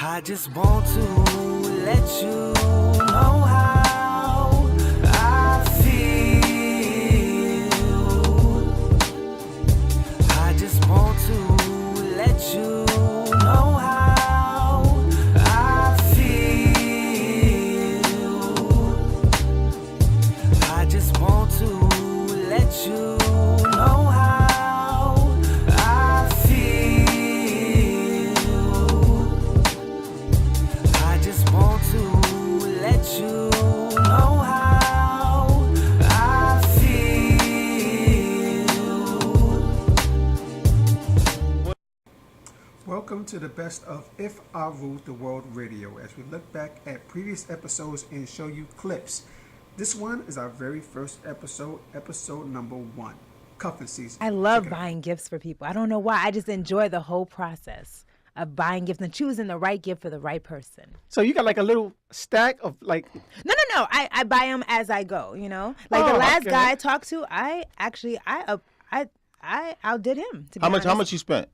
I just want to let you know how I feel. I just want to let you know how I feel. I just want to let you know how I feel. I just want to let you know how I feel. Welcome to the best of If I Ruled the World Radio, as we look back at previous episodes and show you clips. This one is our very first episode, episode number 1, cuffing season. I love buying gifts for people. I don't know why. I just enjoy the whole process of buying gifts and choosing the right gift for the right person. So you got like a little stack of like... No. I buy them as I go, you know? Like the last guy I talked to, I outdid him, to be honest. How much you spent?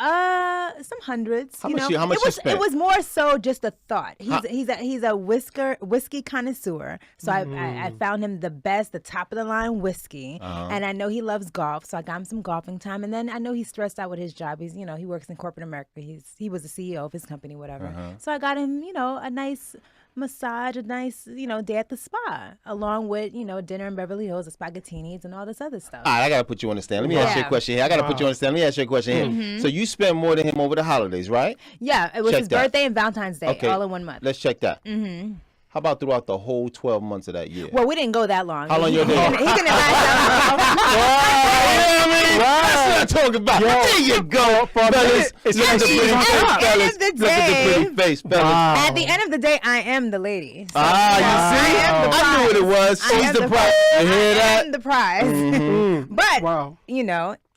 Some hundreds. How much you spent? It was more so just a thought. He's a whiskey connoisseur. So I found him the top of the line whiskey, and I know he loves golf. So I got him some golfing time, and then I know he's stressed out with his job. He works in corporate America. He was the CEO of his company, whatever. So I got him, a nice massage, a nice, day at the spa, along with, dinner in Beverly Hills, the spaghettinis, and all this other stuff. All right, I got to put you on the stand. Let me ask you a question here. Let me ask you a question here. So you spent more than him over the holidays, right? Yeah, it was his birthday and Valentine's Day, all in 1 month. Let's check that. How about throughout the whole 12 months of that year? Well, we didn't go that long. How long your day? He couldn't last that long. That's what I'm talking about. There you go, fellas. Look at the pretty face, fellas. At the end of the day, I am the lady. So, you see? I knew what it was. She's the prize. You hear that? I am the prize. But,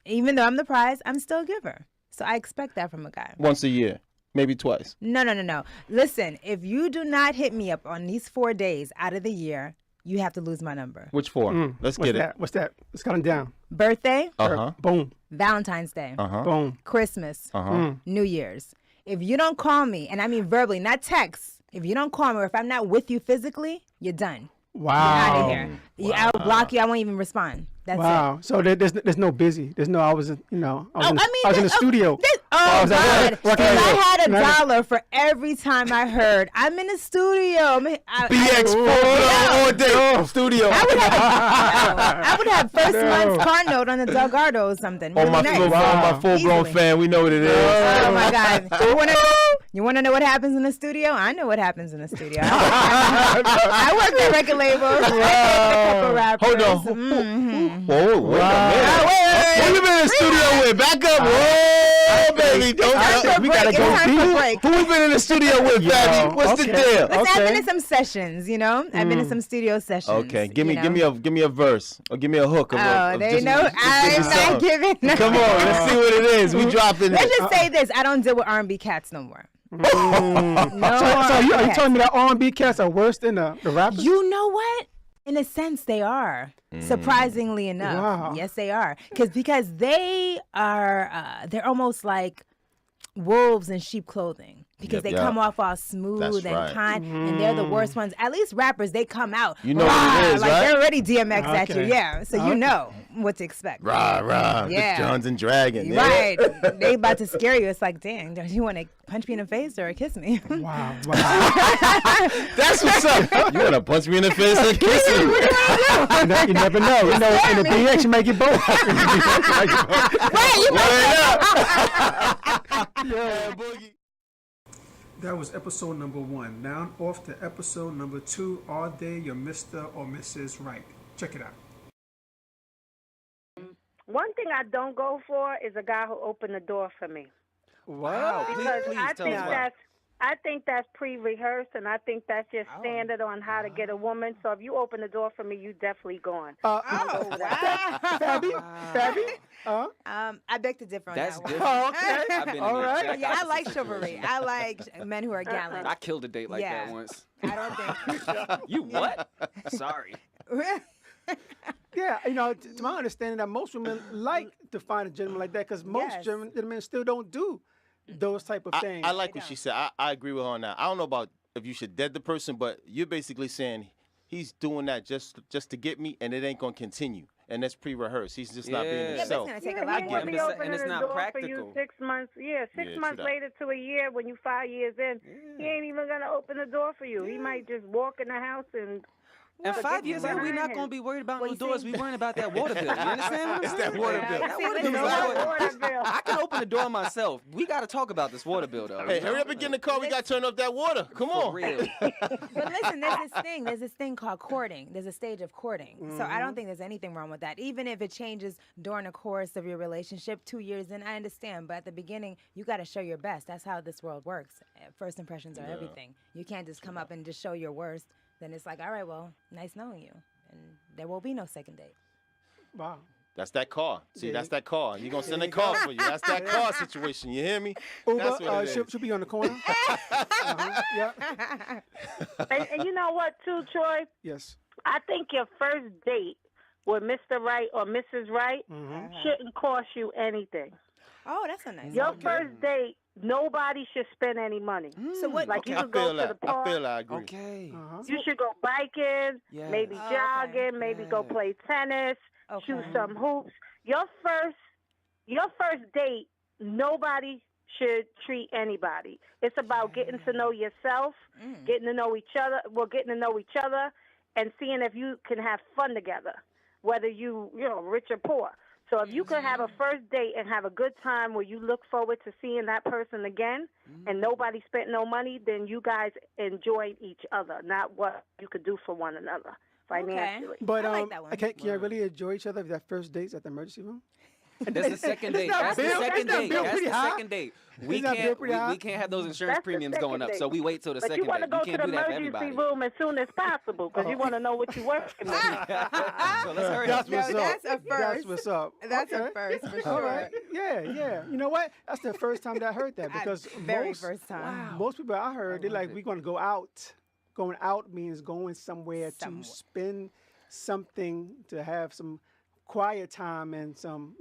even though I'm the prize, I'm still a giver. So I expect that from a guy. Once a year. Maybe twice. No. Listen, if you do not hit me up on these 4 days out of the year, you have to lose my number. Which 4? Let's get it. What's that? Let's count them down. Birthday. Boom. Valentine's Day. Boom. Christmas. New Year's. If you don't call me, and I mean verbally, not text, if you don't call me or if I'm not with you physically, you're done. Wow. You're out of here. I'll block you. I won't even respond. That's it. So there's no busy. There's no, I was in the studio. God. I had $1 for every time I heard, I'm in the studio. BX all day. Studio. I would have first month's car note on the Delgado or something. On my full-grown fan, we know what it is. Oh, my God. You want to know what happens in the studio? I know what happens in the studio. I worked at record labels. Hold on. Whoa, wait a minute. Who you been in the studio with? Back up. Whoa, baby. We got to go deep. Who we been in the studio with, Fabby? What's the deal? I've been in some sessions, I've been in some studio sessions. Okay, give me a verse or give me a hook. They know I'm not giving. Come on, let's see what it is. We dropping it. Let's just say this: I don't deal with R&B cats no more. So are you telling me that R&B cats are worse than the rappers? You know what? In a sense, they are. Surprisingly enough, wow. Yes, they are. Because they are. They're almost like wolves in sheep clothing. Because they come off all smooth and kind, and they're the worst ones. At least rappers, they come out. You know what it is, like right? They're already DMX at you, yeah. So you know what to expect. Yeah. The Johns and Dragon. Right. They about to scare you. It's like, dang, do you want to punch me in the face or kiss me? Wow. That's what's up. You want to punch me in the face or kiss me? You never know. In the BX, you make it both. Yeah, Boogie. That was episode number 1. Now off to episode number 2. Are they your Mr. or Mrs. Right? Check it out. One thing I don't go for is a guy who opened the door for me. Wow. Because I think that's pre-rehearsed, and I think that's just standard on how to get a woman. So if you open the door for me, you definitely gone. Fabby? I beg to differ on That's that one. different. Okay. I've been in All the right. exact Yeah, I opposite like situation. chivalry. I like men who are gallant. I killed a date like that once. I don't think. You what? Sorry. Yeah, to my understanding, that most women like to find a gentleman like that because most gentlemen still don't do those type of things. I like what she said. I agree with her on that. I don't know about if you should dead the person, but you're basically saying he's doing that just to get me, and it ain't gonna continue. And that's pre-rehearsed. He's just not being himself. Yeah, but it's gonna take a lot he of be opening the door for you 6 months. Yeah, 6 months later to a year when you 5 years in, he ain't even gonna open the door for you. He might just walk in the house and. And 5 years in, we're not going to be worried about no doors. We're worrying about that water bill. You understand what I'm saying? It's that water bill. That water bill. I can open the door myself. We got to talk about this water bill, though. Hey, hurry up and get in the car. We got to turn up that water. Come on. For real. But listen, there's this thing called courting. There's a stage of courting. So I don't think there's anything wrong with that. Even if it changes during the course of your relationship, 2 years in, I understand. But at the beginning, you got to show your best. That's how this world works. First impressions are everything. You can't just come up and just show your worst. Then it's like, all right, well, nice knowing you. And there will be no second date. Wow. That's that car. See, that's that car. You're going to send a car for you. That's that car situation. You hear me? Uber, That's what it is. should be on the corner. Yeah. And you know what, too, Troy? Yes. I think your first date with Mr. Right or Mrs. Right shouldn't cost you anything. Oh, that's a nice Your one. first date, nobody should spend any money. So what? Like you I could go feel to the that. park. I agree. Okay. You should go biking, maybe Oh, okay. jogging, maybe go play tennis, shoot some hoops. Your first date, nobody should treat anybody. It's about getting to know yourself, getting to know each other, and seeing if you can have fun together, whether you rich or poor. So if you could have a first date and have a good time where you look forward to seeing that person again and nobody spent no money, then you guys enjoyed each other, not what you could do for one another financially. But I like that one. can you really enjoy each other if that first date's at the emergency room? That's the second date. That's the second date. That's the second date. We can't have those insurance premiums going up, so we wait till the second date. But you want to go to the do that for emergency everybody. room as soon as possible because you want to know what you're working with. So let's hurry up. That's what's up. That's a first. That's what's up. That's Okay. a first for All sure. right. Yeah. You know what? That's the first time that I heard that because Very first time. most people I heard, they're like, we're going to go out. Going out means going somewhere to spend something, to have some quiet time and some,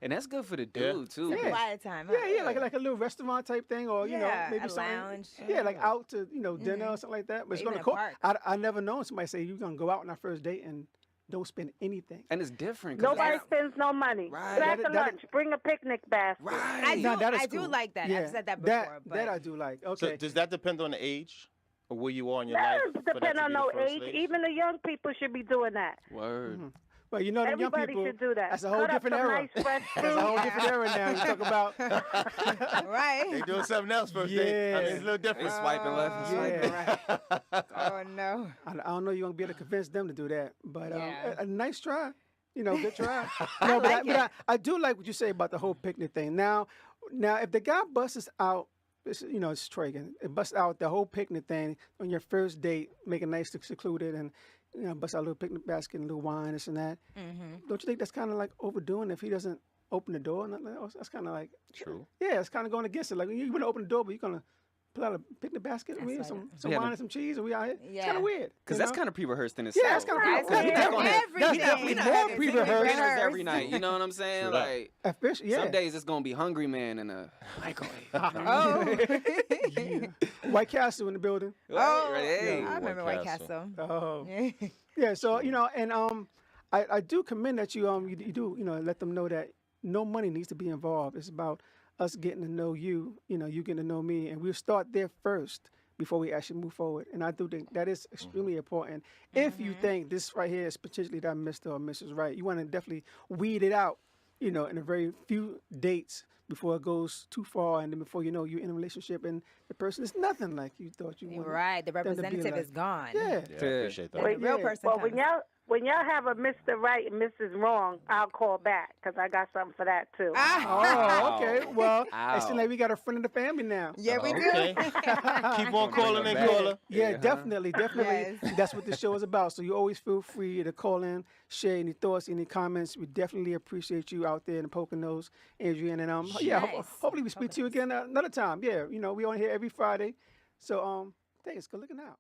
And that's good for the dude, too. Some Yeah. quiet time. Yeah, like a little restaurant type thing, or maybe a something. lounge. Yeah, like out to dinner or something like that. But it's Even gonna a cost. park. I never known somebody say you're gonna go out on our first date and don't spend anything. And it's different. 'Cause Nobody spends no money. Right. Sack of lunch. Bring a picnic basket. I Now, that is do cool. like that. Yeah, I've said that before. That I do like. So Okay. does that depend on the age or where you are in your That life? doesn't for that depend to on be no the first age. date? Even the young people should be doing that. Word. Well, them young Everybody people. should do that. That's a whole Cut up different some era. nice fresh That's a whole fruit. different era now. You talk about. right. They doing something else first date. I mean, it's a little They different. swiping left and swiping right. Oh no. I don't know you're gonna be able to convince them to do that, but Yeah. a nice try. Good try. No, but I do like what you say about the whole picnic thing. Now, if the guy busts out, it's Troy again. It busts out the whole picnic thing on your first date, make it nice, secluded, and bust out a little picnic basket and a little wine, this and that. Don't you think that's kind of like overdoing if he doesn't open the door? That's kind of like True. Yeah, it's kind of going against it. Like you want to open the door, but you're gonna pull out a picnic basket and we have some Yeah, wine and some cheese, and we out here. It's Yeah. kind of weird. Because that's kind of pre-rehearsed in Yeah, itself. that's kind of Right. pre-rehearsed. That's definitely more pre-rehearsed. Dinners every night. You know what I'm saying? Like, Official, yeah. some days it's going to be Hungry Man in a microwave. Oh. White Castle in the building. Right, hey. I remember White White Castle. Oh. Yeah, so and I do commend that you do let them know that no money needs to be involved. It's about us getting to know you, you getting to know me, and we'll start there first before we actually move forward. And I do think that is extremely important. If you think this right here is potentially that Mr. or Mrs. Right, you want to definitely weed it out, in a very few dates before it goes too far, and then before you're in a relationship and the person is nothing like you thought you wanted. Right. The them to be representative like. is gone. Yeah. Yeah, I appreciate that. The real person Well, comes. when y'all have a Mr. Right and Mrs. Wrong, I'll call back because I got something for that too. Oh, okay. Well, it Ow. seems like we got a friend of the family now. Yeah, we do. Okay. Keep on calling in, back. caller. Yeah, definitely. Yes. That's what the show is about. So you always feel free to call in, share any thoughts, any comments. We definitely appreciate you out there in the Poconos, Adrian. And Nice. hopefully we speak to you again another time. Yeah, we on here every Friday. So thanks. Good looking out.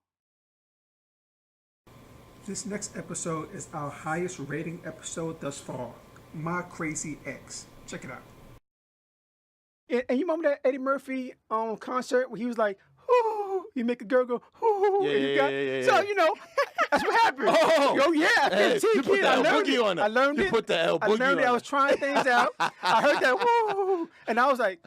This next episode is our highest rating episode thus far. My Crazy Ex. Check it out. And you remember that Eddie Murphy concert where he was like, "Ooh," you make a girl go, "Ooh," Yeah. So that's what happened. Oh, yeah, hey, 15 you put the El Boogie on it. I learned you it. Put the El Boogie I learned it. I was trying things out. I heard that woo, and I was like,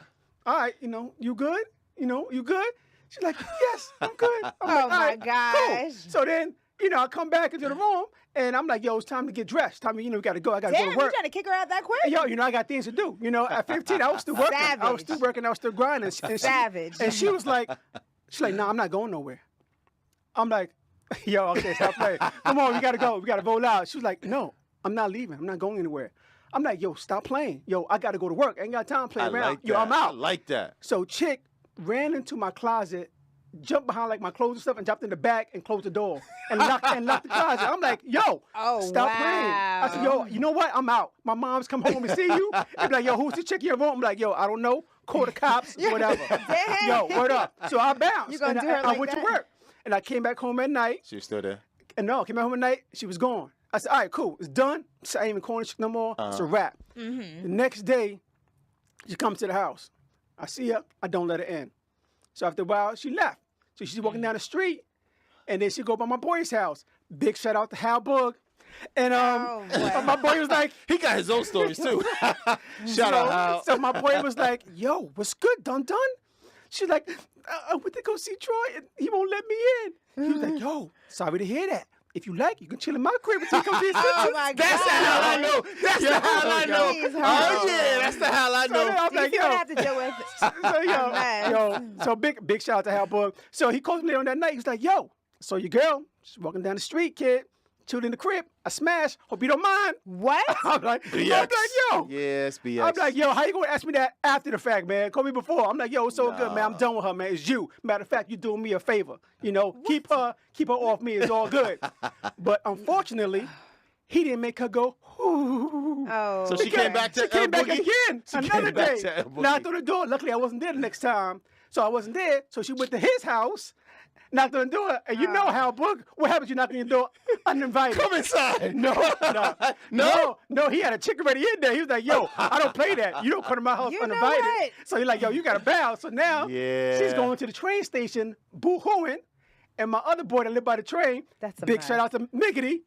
"All right, you good? You good?" She's like, "Yes, I'm good." I'm like, Oh my gosh. Cool. So then, I come back into the room and I'm like, "Yo, it's time to get dressed. Time we got to go. I got to go to Damn, work." you trying to kick her out that quick? Yo, I got things to do. At 15, I was still working. Savage. I was still working. I was still grinding. Savage. And she was like, "Nah, I'm not going nowhere." I'm like, "Yo, okay, stop playing. Come on, we got to go. We got to roll out." She was like, "No, I'm not leaving. I'm not going anywhere." I'm like, "Yo, stop playing. Yo, I got to go to work. I ain't got time to play around. Like Yo, that. I'm out." I like that. So chick ran into my closet, jumped behind like my clothes and stuff, and jumped in the back and closed the door and locked the closet. I'm like, "Yo, stop playing." I said, "Yo, you know what? I'm out. My mom's come home and see you." And be like, "Yo, who's the chick in your room?" I'm like, "Yo, I don't know. Call the cops, whatever." Damn. Yo, word up. So I bounced. You gonna and do her I like went that? to work. And I came back home at night. She was still there. And no, I came back home at night. She was gone. I said, "All right, cool. It's done. So I ain't even calling the chick no more. It's a wrap." Mm-hmm. The next day, she comes to the house. I see her. I don't let her in. So after a while, she left. So she's walking down the street, and then she go by my boy's house. Big shout out to Hal Boog. And my boy was like, He got his own stories too. Shout out Hal. So my boy was like, "Yo, what's good, done?" She's like, "I went to go see Troy, and he won't let me in." He was like, "Yo, sorry to hear that. If you like, you can chill in my crib until you come see his Oh sister." my God. That's the Hal I know. That's the Hal I know. Please, Oh yeah, that's the Hal I So know. then I'm You like, see what I "Yo." have to deal with? So big shout out to Hal Boog. So he called me later on that night. He was like, "Yo, so your girl, she's walking down the street, kid, chilled in the crib. I smashed. Hope you don't mind." What? I'm like, BX. "Yo." Yes, BX. I'm like, "Yo, how you gonna ask me that after the fact, man? Call me before." I'm like, "Yo, it's so good, man. I'm done with her, man. It's you. Matter of fact, you doing me a favor. Keep her off me. It's all good." But unfortunately, he didn't make her go, "Ooh." Oh. So she came back to She came back Boogie? again She another came back day. to El Boogie. Knocked on the door. Luckily, I wasn't there the next time. So I wasn't there. So she went to his house, knocked on the door. And you know how, Boog, what happens? You knock on your door uninvited. Come inside. No, he had a chick already in there. He was like, "Yo, I don't play that. You don't come to my house You know uninvited." what? So he's like, "Yo, you got to bounce." So now Yeah. she's going to the train station, boo-hooing. And my other boy that lived by the train, That's a big mess. shout out to Miggity.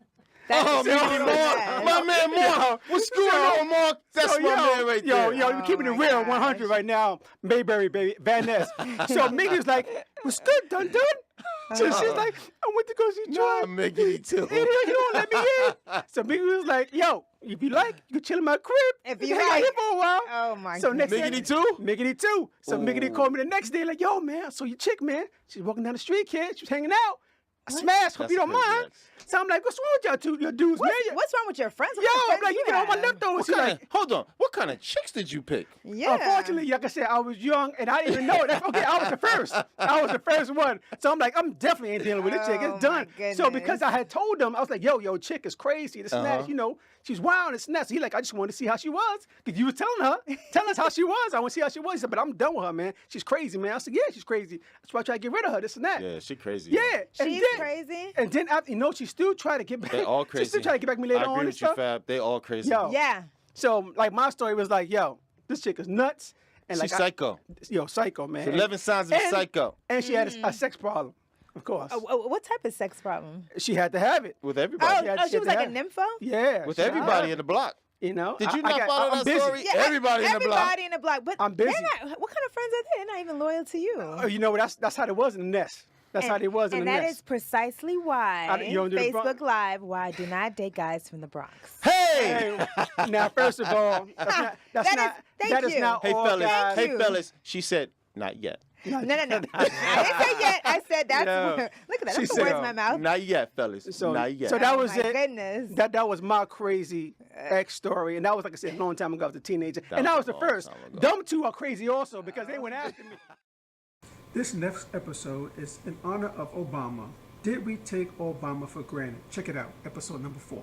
Oh, That's man, so Mark. bad. My man, Mark. What's going on, Mark? That's my man right there. Yo, we're keeping it Oh, real, my 100 gosh. right now. Mayberry, baby, Van Ness. So Miggity was like, "What's good, done?" So she's like, "I went to go see Troy. I'm making it too. And he don't let me in." So Miggity was like, "Yo, if you like, you can chill in my crib. If you hang out like. here for a while." Oh my So goodness. next Miggity too? Miggity too. So Miggity called me the next day, like, "Yo, man, so your chick, man, she's walking down the street, kid. She was hanging out. I smashed. Hope That's you don't crazy, mind." So I'm like, "What's wrong with y'all two, your dudes, man? What's wrong with your friends? What Yo, kind of I'm friends like, you get all my have? leftovers." What She's kind like, of, hold on. What kind of chicks did you pick? Yeah. Unfortunately, like I said, I was young and I didn't even know it. That's okay. I was the first. I was the first one. So I'm like, I'm definitely ain't dealing with this chick. Oh, It's done. my So because goodness. I had told them, I was like, yo, chick is crazy. This and that, she's wild. This and that. So he like, I just wanted to see how she was. Because you was telling her, tell us how she was. I want to see how she was. He said, but I'm done with her, man. She's crazy, man. I said, yeah, she's crazy. That's why I try to get rid of her. This and that. Yeah, she crazy. Yeah. and She's then- crazy? And then after, she still tried to get back. They all She crazy. still tried to get back at me later I on agree and with you, stuff. Fab. They all crazy. Yo. Yeah. So like my story was like, yo, this chick is nuts. And She's like psycho. psycho, man. 11 signs of a psycho. And she had a sex problem, of course. What type of sex problem? She had to have it. With Oh, everybody. she was like a nympho? Yeah. With she had to everybody have in the block. it, Did Did you not follow I'm that busy. story? Yeah, Everybody in the block. Everybody in the block. But I'm busy. they're not, what kind of friends are they? They're not even loyal to you. Oh, you know what? That's how it was in the nest. That's how it was in and the that nest. is precisely why you don't do the Bronx? Facebook Live, why I do not date guys from the Bronx. Hey! Hey, now, first of all, that is not Hey, all fellas. guys. Hey, you. fellas. She said, not yet. No. I didn't say yet. I said that's Yeah. where, look at that. She That's the said, words in my mouth. Not yet, fellas. So, not yet. so that Oh, was my it. goodness. That was my crazy ex story, and that was like I said, a long time ago. I was a teenager, and that was the a long first. time ago. Them two are crazy also because they went after me. This next episode is in honor of Obama. Did we take Obama for granted? Check it out, episode number 4.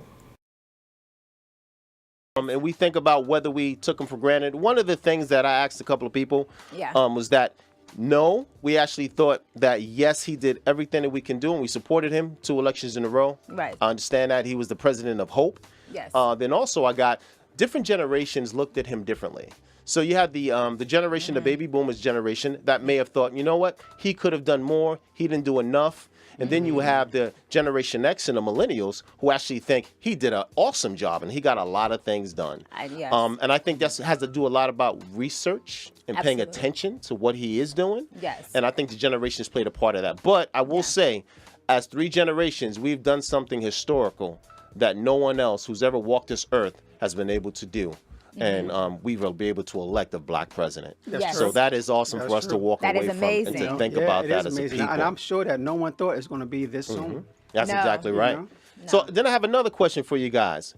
And we think about whether we took him for granted. One of the things that I asked a couple of people Yeah. was that no, we actually thought that yes, he did everything that we can do, and we supported him 2 elections in a row. Right. I understand that he was the president of hope. Yes. Then also I got different generations looked at him differently. So you had the generation, the baby boomers generation, that may have thought, you know what, he could have done more, he didn't do enough. And then you have the Generation X and the millennials who actually think he did an awesome job and he got a lot of things done. Yes. And I think that has to do a lot about research and paying attention to what he is doing. Yes. And I think the generations played a part of that. But I will say, as 3 generations, we've done something historical that no one else who's ever walked this earth has been able to do. And we will be able to elect a black president. So that is awesome for us to walk away from and to think about that as a people. And I'm sure that no one thought it's going to be this soon. That's exactly right. No. So then I have another question for you guys.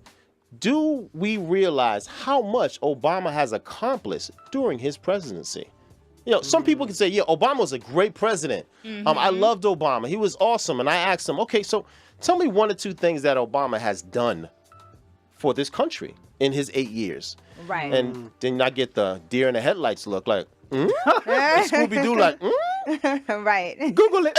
Do we realize how much Obama has accomplished during his presidency? You know, some people can say, yeah, Obama was a great president. I loved Obama. He was awesome. And I asked him, okay, so tell me 1 or 2 things that Obama has done for this country in his 8 years. Right. And then I get the deer in the headlights look like, Scooby-Doo like, Right. Google it.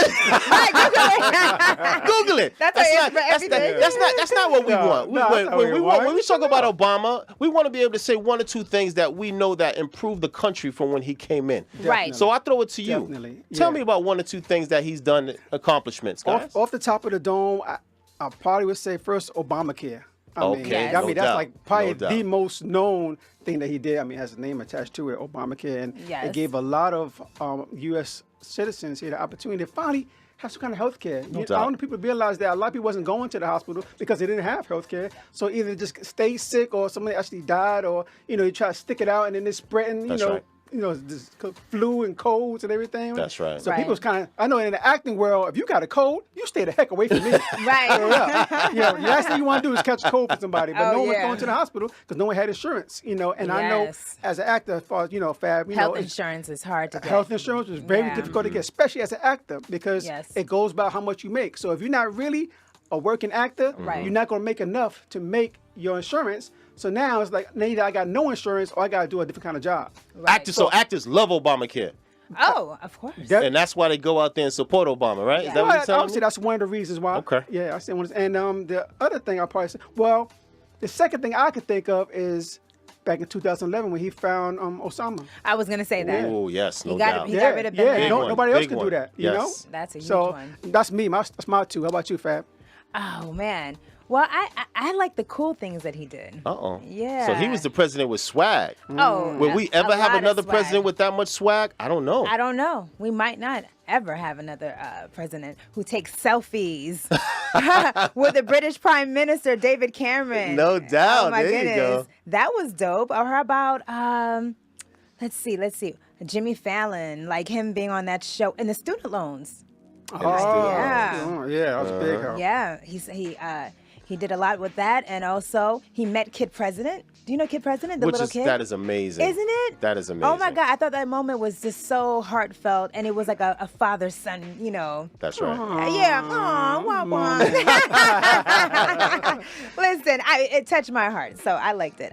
Google it. That's not what we want. When we talk about Obama, we want to be able to say 1 or 2 things that we know that improved the country from when he came in. Right. So I throw it to you. Definitely. Tell me about 1 or 2 things that he's done, accomplishments, guys. Off the top of the dome, I probably would say first Obamacare. I mean, that's like probably the most known thing that he did. I mean, it has a name attached to it, Obamacare, and it gave a lot of U.S. citizens here the opportunity to finally have some kind of health care. I don't know people realize that a lot of people wasn't going to the hospital because they didn't have health care. So either just stay sick or somebody actually died, or you try to stick it out and then it's spreading. This flu and colds and everything. That's right. So people's kind of, I know in the acting world, if you got a cold, you stay the heck away from me. Right. The last thing you want to do is catch a cold for somebody. But no one's going to the hospital because no one had insurance. And I know as an actor, as far as Fab, health insurance is hard to get. Health insurance is very difficult to get, especially as an actor, because it goes by how much you make. So if you're not really a working actor, you're not going to make enough to make your insurance. So now it's like, either I got no insurance or I got to do a different kind of job. Right. So actors love Obamacare. Oh, of course. And that's why they go out there and support Obama, right? Is that what you're telling me? That's one of the reasons why. Okay. Yeah, I say one. And the other thing I'll probably say, well, the second thing I could think of is back in 2011 when he found Osama. I was going to say that. Oh, yes, no doubt. He got rid of them. Nobody else could do that, you know? That's a huge one. That's me. That's my 2. How about you, Fab? Oh, man. Well, I like the cool things that he did. Yeah. So he was the president with swag. Oh. Will we ever have another president with that much swag? I don't know. I don't know. We might not ever have another president who takes selfies with the British Prime Minister, David Cameron. No doubt. Oh, my there goodness. You go. That was dope. Or how about, let's see. Jimmy Fallon, like him being on that show, and the student loans. That was big help. Yeah, he did a lot with that, and also he met Kid President. Do you know Kid President, the little kid? That is amazing. Isn't it? That is amazing. Oh my God, I thought that moment was just so heartfelt, and it was like a father-son, That's right. Yeah. Aww, wah. Listen, it touched my heart, so I liked it.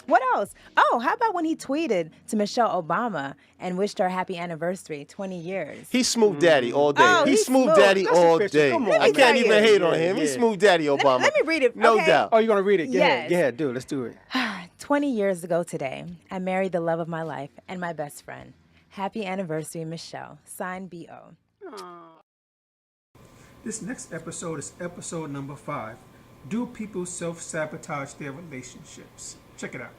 What else? Oh, how about when he tweeted to Michelle Obama and wished her a happy anniversary, 20 years. He's smooth daddy all day. Oh, he's smooth daddy all day. Come on. I can't even hate on him. He's smooth daddy Obama. Let me read it. No okay? doubt. Oh, you're going to read it? Yes. Yeah, dude, let's do it. 20 years ago today, I married the love of my life and my best friend. Happy anniversary, Michelle. Signed, B.O. This next episode is episode number 5. Do people self-sabotage their relationships? Check it out.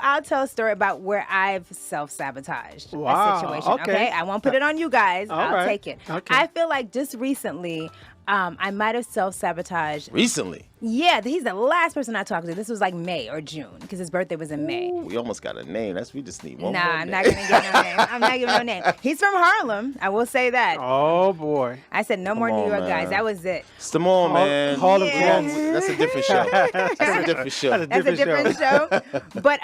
I'll tell a story about where I've self-sabotaged Wow, a situation. okay. I won't put it on you guys. All I'll right. take it. Okay. I feel like just recently, I might have self-sabotaged. Recently? Yeah, he's the last person I talked to. This was like May or June because his birthday was in May. Ooh, we almost got a name. We just need one more I'm name. not going to get no name. I'm not giving no name. He's from Harlem. I will say that. Oh, boy. I said no more Come New on, York man. guys. That was it. Stamon, man. Harlem Yeah. That's a different show. That's a different show. That's a different show. But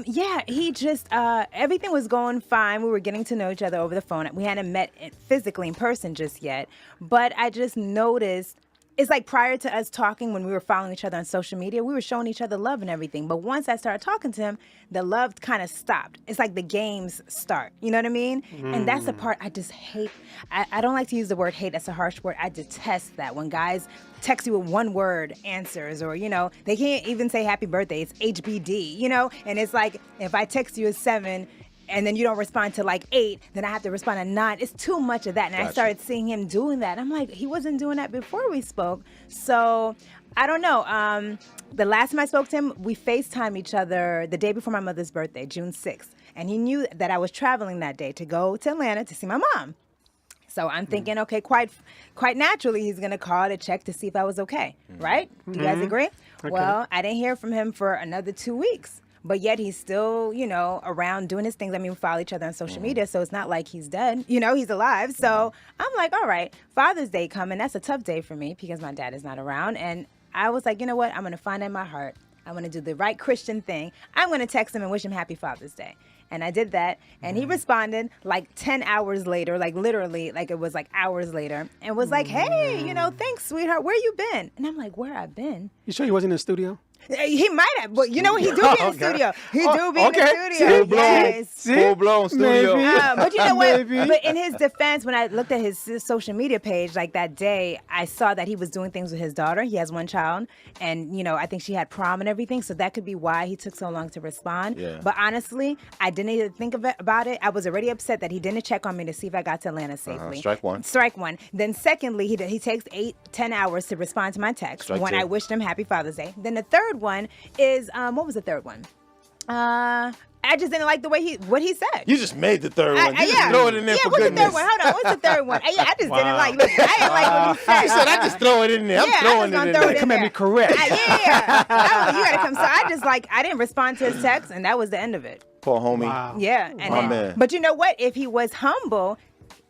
yeah, he just everything was going fine. We were getting to know each other over the phone. We hadn't met physically in person just yet. But I just noticed it's like prior to us talking, when we were following each other on social media, we were showing each other love and everything. But once I started talking to him, the love kind of stopped. It's like the games start. You know what I mean? And that's the part I just hate. I don't like to use the word hate. That's a harsh word. I detest that when guys text you with one word answers, or, you know, they can't even say happy birthday. It's HBD, you know? And it's like, if I text you at 7 and then you don't respond to like 8, then I have to respond at 9. It's too much of that. And I started seeing him doing that. I'm like, he wasn't doing that before we spoke. So I don't know. The last time I spoke to him, we FaceTimed each other the day before my mother's birthday, June 6th. And he knew that I was traveling that day to go to Atlanta to see my mom. So I'm thinking, okay, quite naturally, he's going to call to check to see if I was okay, right? Do you guys agree? Okay. Well, I didn't hear from him for another 2 weeks. But yet he's still, you know, around doing his things. I mean, we follow each other on social media, so it's not like he's dead. You know, he's alive. So I'm like, all right, Father's Day coming. That's a tough day for me because my dad is not around. And I was like, you know what? I'm going to find in my heart. I'm going to do the right Christian thing. I'm going to text him and wish him happy Father's Day. And I did that. And he responded like 10 hours later, like literally, like it was like hours later, and was like, hey, you know, thanks, sweetheart. Where you been? And I'm like, where I been? You sure he wasn't in the studio? He might have, but you know, he do be in the studio. He do be in the studio. Full-blown studio. But you know what? But in his defense, when I looked at his social media page, like that day, I saw that he was doing things with his daughter. He has one child, and, you know, I think she had prom and everything, so that could be why he took so long to respond. Yeah. But honestly, I didn't even think about it. I was already upset that he didn't check on me to see if I got to Atlanta safely. Strike one. Strike one. Then secondly, he takes 8-10 hours to respond to my text when I wished him happy Father's Day. Then the third one is what was the third one? I just didn't like the way what he said. You just made the third one. You just throw it in there for goodness. What's the third one? Hold on. What's the third one? I just didn't like. Look, I didn't like what he said. She said, I just throw it in there. I'm throwing it in there. Come at me correct. You gotta come. So I didn't respond to his text, and that was the end of it. Poor homie. Wow. Yeah. And man. But you know what? If he was humble,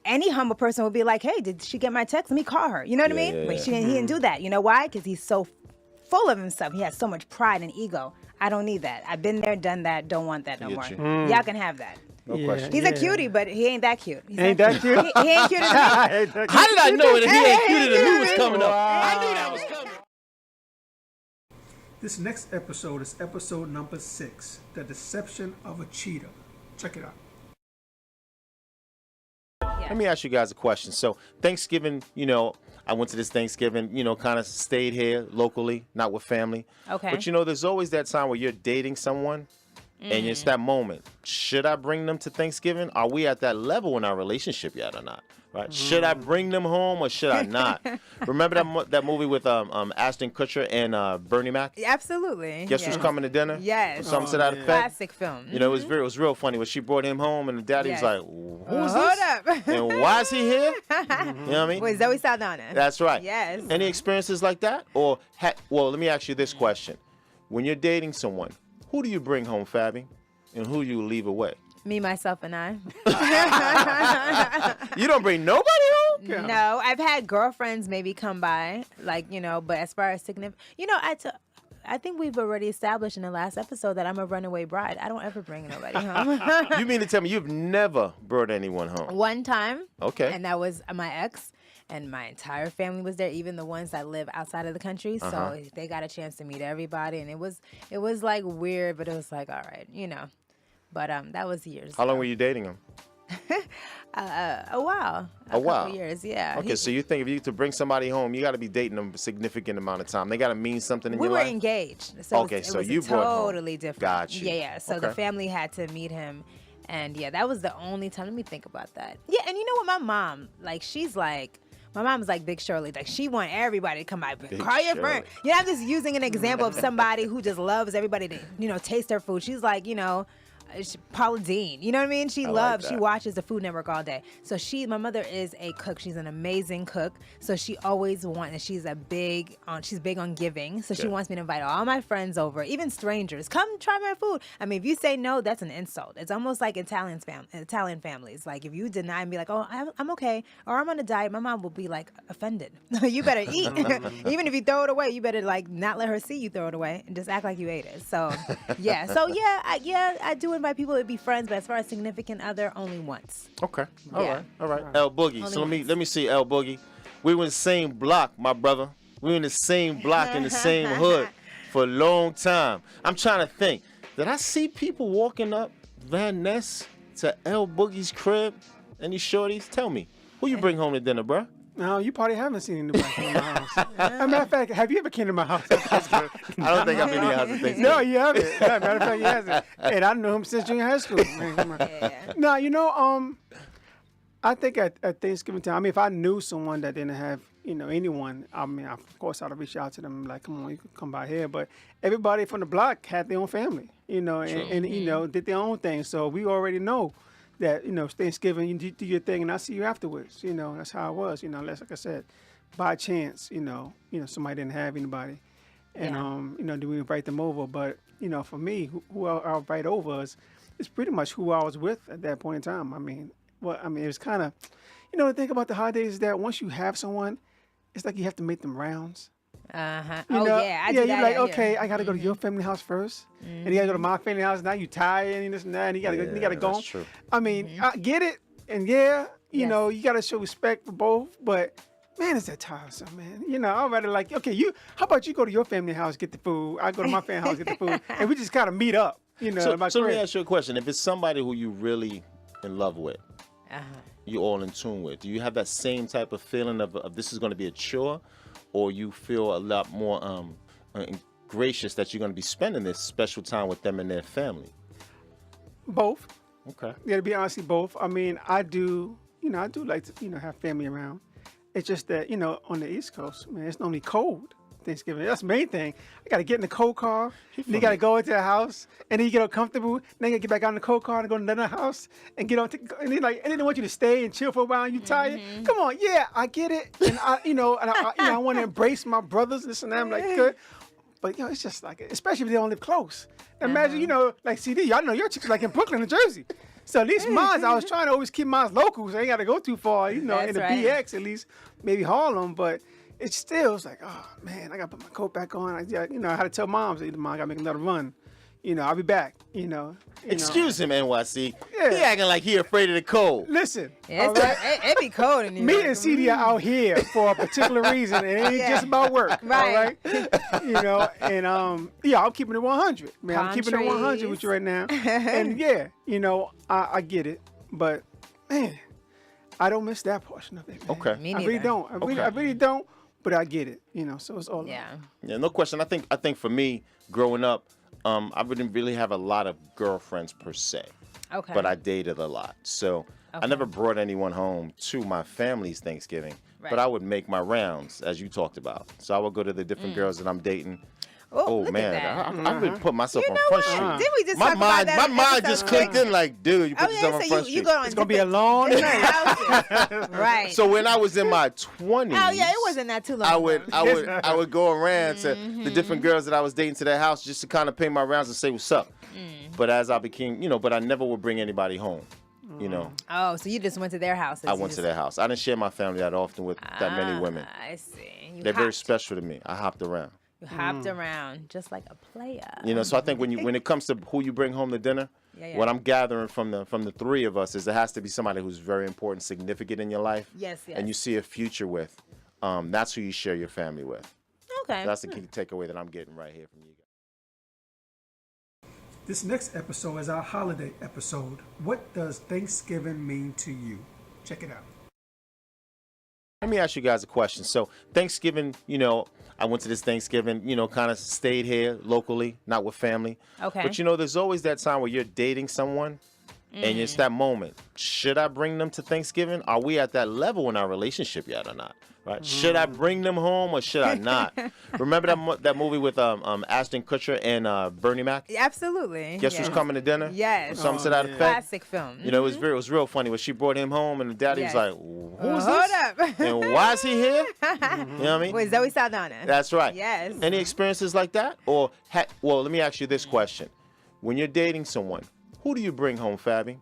any humble person would be like, hey, did she get my text? Let me call her. You know what I mean? But he didn't do that. You know why? Because he's so full of himself. He has so much pride and ego. I don't need that. I've been there, done that. Don't want that no more. Y'all can have that. No question. He's a cutie, but he ain't that cute. He ain't that cute? He ain't cute as me. How did I know that he ain't cuter than me was coming up? I knew that was coming. This next episode is episode number 6, The Deception of a Cheetah. Check it out. Let me ask you guys a question. So Thanksgiving, you know, I went to this Thanksgiving, you know, kind of stayed here locally, not with family. Okay. But, you know, there's always that time where you're dating someone and it's that moment. Should I bring them to Thanksgiving? Are we at that level in our relationship yet or not? Right? Should I bring them home or should I not? Remember that movie with Ashton Kutcher and Bernie Mac? Absolutely. Guess who's coming to dinner? Yes. Or something to that effect. Classic film. You know, it was real funny when she brought him home and the daddy was like, who's Hold this? up. And why is he here? You know what I mean? With Zoe Saldana. That's right. Yes. Any experiences like that? Or, well, let me ask you this question. When you're dating someone, who do you bring home, Fabi? And who do you leave away? Me, myself, and I. You don't bring nobody home? Yeah. No, I've had girlfriends maybe come by, like, you know, but as far as significant, you know, I think we've already established in the last episode that I'm a runaway bride. I don't ever bring nobody home. You mean to tell me you've never brought anyone home? One time. Okay. And that was my ex. And my entire family was there, even the ones that live outside of the country. So they got a chance to meet everybody. And it was like weird, but it was like, all right, you know. But that was years ago. How long were you dating him? A while. A while? Couple years, yeah. Okay, so you think if you to bring somebody home, you got to be dating them a significant amount of time. They got to mean something in your life? We were engaged. So okay, it so was you brought home. Totally different. Got you. Yeah. So the family had to meet him. And yeah, that was the only time. Let me think about that. Yeah, and you know what? My mom, like, my mom's like Big Shirley. Like, she want everybody to come by. Call your friend. You know, I'm just using an example of somebody who just loves everybody to, you know, taste their food. She's like, you know, Paula Deen. You know what I mean? She watches the Food Network all day. So my mother is a cook. She's an amazing cook. So she always wants, she's big on giving. So she wants me to invite all my friends over, even strangers. Come try my food. I mean, if you say no, that's an insult. It's almost like Italian families. Like, if you deny and be like, oh, I'm okay, or I'm on a diet, my mom will be like offended. You better eat. Even if you throw it away, you better like not let her see you throw it away and just act like you ate it. So yeah. I do invite people to be friends, but as far as significant other, only once. Okay. All right. L Boogie. Only so let me see, L Boogie. We were in the same block, my brother. We're in the same block, in the same hood for a long time. I'm trying to think. Did I see people walking up Van Ness to L Boogie's crib? Any shorties? Tell me. Who you bring home to dinner, bro? No, you probably haven't seen anybody in my house. As a matter of fact, have you ever came to my house? I don't think I've been to your house at Thanksgiving. No, you haven't. As a matter of fact, he hasn't. And I know him since junior high school. No, you know, I think at Thanksgiving time, I mean, if I knew someone that didn't have, you know, anyone, I mean, of course, I'd reach out to them like, come on, you can come by here. But everybody from the block had their own family, you know, and you know, did their own thing. So we already know that, you know, Thanksgiving, you do your thing, and I'll see you afterwards. You know, that's how it was. You know, like I said, by chance, you know, somebody didn't have anybody, and you know, do we invite them over? But you know, for me, who I'll invite over is pretty much who I was with at that point in time. I mean, it was kind of, you know, the thing about the holidays is that once you have someone, it's like you have to make them rounds. Uh-huh. You know? I do that. You're like, okay, I got to go to your family house first, and you got to go to my family house. Now you tired and this and that, and you got to go. That's true. I mean, I get it, and you know, you got to show respect for both, but man, it's that tiresome, man. You know, I'd rather like, okay, how about you go to your family house, get the food, I go to my family house, get the food, and we just kind of meet up, you know. So let me ask you a question. If it's somebody who you really in love with, you all in tune with, do you have that same type of feeling of this is going to be a chore, or you feel a lot more gracious that you're going to be spending this special time with them and their family? Both. Okay. Yeah, to be honest, both. I mean, I do like to, you know, have family around. It's just that, you know, on the East Coast, man, it's normally cold Thanksgiving. That's the main thing. I got to get in the cold car, and you got to go into the house, and then you get uncomfortable, then you got to get back out in the cold car and go to another house and get on, and then they want you to stay and chill for a while, and you tired. Come on, yeah, I get it, and I want to embrace my brothers, this and that. I'm like, good. But, you know, it's just like, especially if they don't live close. Imagine, you know, like CD, I know your chicks like in Brooklyn, New Jersey. So at least mine, I was trying to always keep mine local, so I ain't got to go too far, you know, in the BX at least, maybe Harlem. But it's like, oh, man, I got to put my coat back on. I had to tell Mom, Mom, I got to make another run. You know, I'll be back, you know. Excuse him, NYC. Yeah. He acting like he afraid of the cold. Listen. Yeah, it be cold in New Me York. and CD are out here for a particular reason, and it ain't just about work. Right. All right? You know, and I'm keeping it 100. Man, I'm keeping it 100 with you right now. And yeah, you know, I get it. But, man, I don't miss that portion of it, man. Okay. Me I neither. really don't. I really don't, but I get it, you know, so it's all Yeah. Yeah, no question. I think for me, growing up, I wouldn't really have a lot of girlfriends per se. Okay. But I dated a lot. So I never brought anyone home to my family's Thanksgiving. Right. But I would make my rounds, as you talked about. So I would go to the different girls that I'm dating. Oh, Oh man, I really put myself You on know Front what? Street. Didn't we just my talk about mind, that my in mind episode just clicked in like, dude, you put yourself on Front Street. You go on It's going to be a long night. houses. Right. So when I was in my 20s, oh yeah, it wasn't that too long ago. I would go around to the different girls that I was dating to their house just to kind of pay my rounds and say what's up. But as I became, you know, but I never would bring anybody home. You know. Oh, so you just went to their houses. I went to their house. I didn't share my family that often with that many women. I see. They're very special to me. I hopped around. You hopped around just like a player. You know, so I think when it comes to who you bring home to dinner, what I'm gathering from the three of us is there has to be somebody who's very important, significant in your life. Yes. And you see a future with. That's who you share your family with. Okay. So that's the key takeaway that I'm getting right here from you guys. This next episode is our holiday episode. What does Thanksgiving mean to you? Check it out. Let me ask you guys a question. So Thanksgiving, you know, I went to this Thanksgiving, you know, kind of stayed here locally, not with family. Okay. But, you know, there's always that time where you're dating someone and it's that moment. Should I bring them to Thanksgiving? Are we at that level in our relationship yet or not? Right? Should I bring them home or should I not? Remember that movie with Ashton Kutcher and Bernie Mac? Absolutely. Guess who's coming to dinner? Yes. Something to that effect. Classic film. You know, it was real funny when she brought him home and the daddy was like, who is this? Hold up. And why is he here? You know what I mean? With Zoe Saldana. That's right. Yes. Any experiences like that? Or, well, let me ask you this question. When you're dating someone, who do you bring home, Fabi?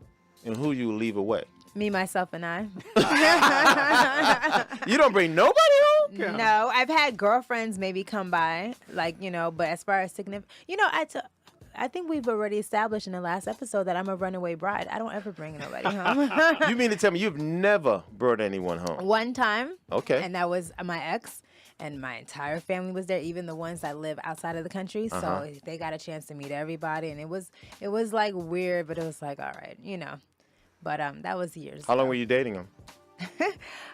And who do you leave away? Me, myself, and I. You don't bring nobody home? Yeah. No, I've had girlfriends maybe come by, like, you know, but as far as significant, you know, I think we've already established in the last episode that I'm a runaway bride. I don't ever bring nobody home. You mean to tell me you've never brought anyone home? One time. Okay. And that was my ex. and my entire family was there, even the ones that live outside of the country. So they got a chance to meet everybody, and it was like weird, but it was like, all right, you know. But that was years. How long were you dating him?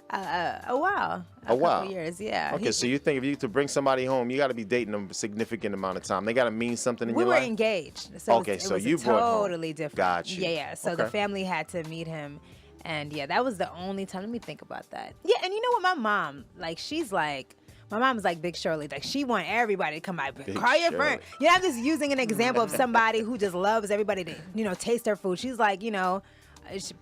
A while. A while. Couple years, yeah. Okay, so you think if you to bring somebody home, you got to be dating them a significant amount of time. They got to mean something in your life. We were engaged. So okay, it so was you brought totally home. different. Got you. Yeah. So okay. the family had to meet him, and yeah, that was the only time. Let me think about that. Yeah, and you know what? My mom, like, she's like. My mom's like Big Shirley. Like, she want everybody to come by. Call your friend. You know, I'm just using an example of somebody who just loves everybody to, you know, taste their food. She's like, you know,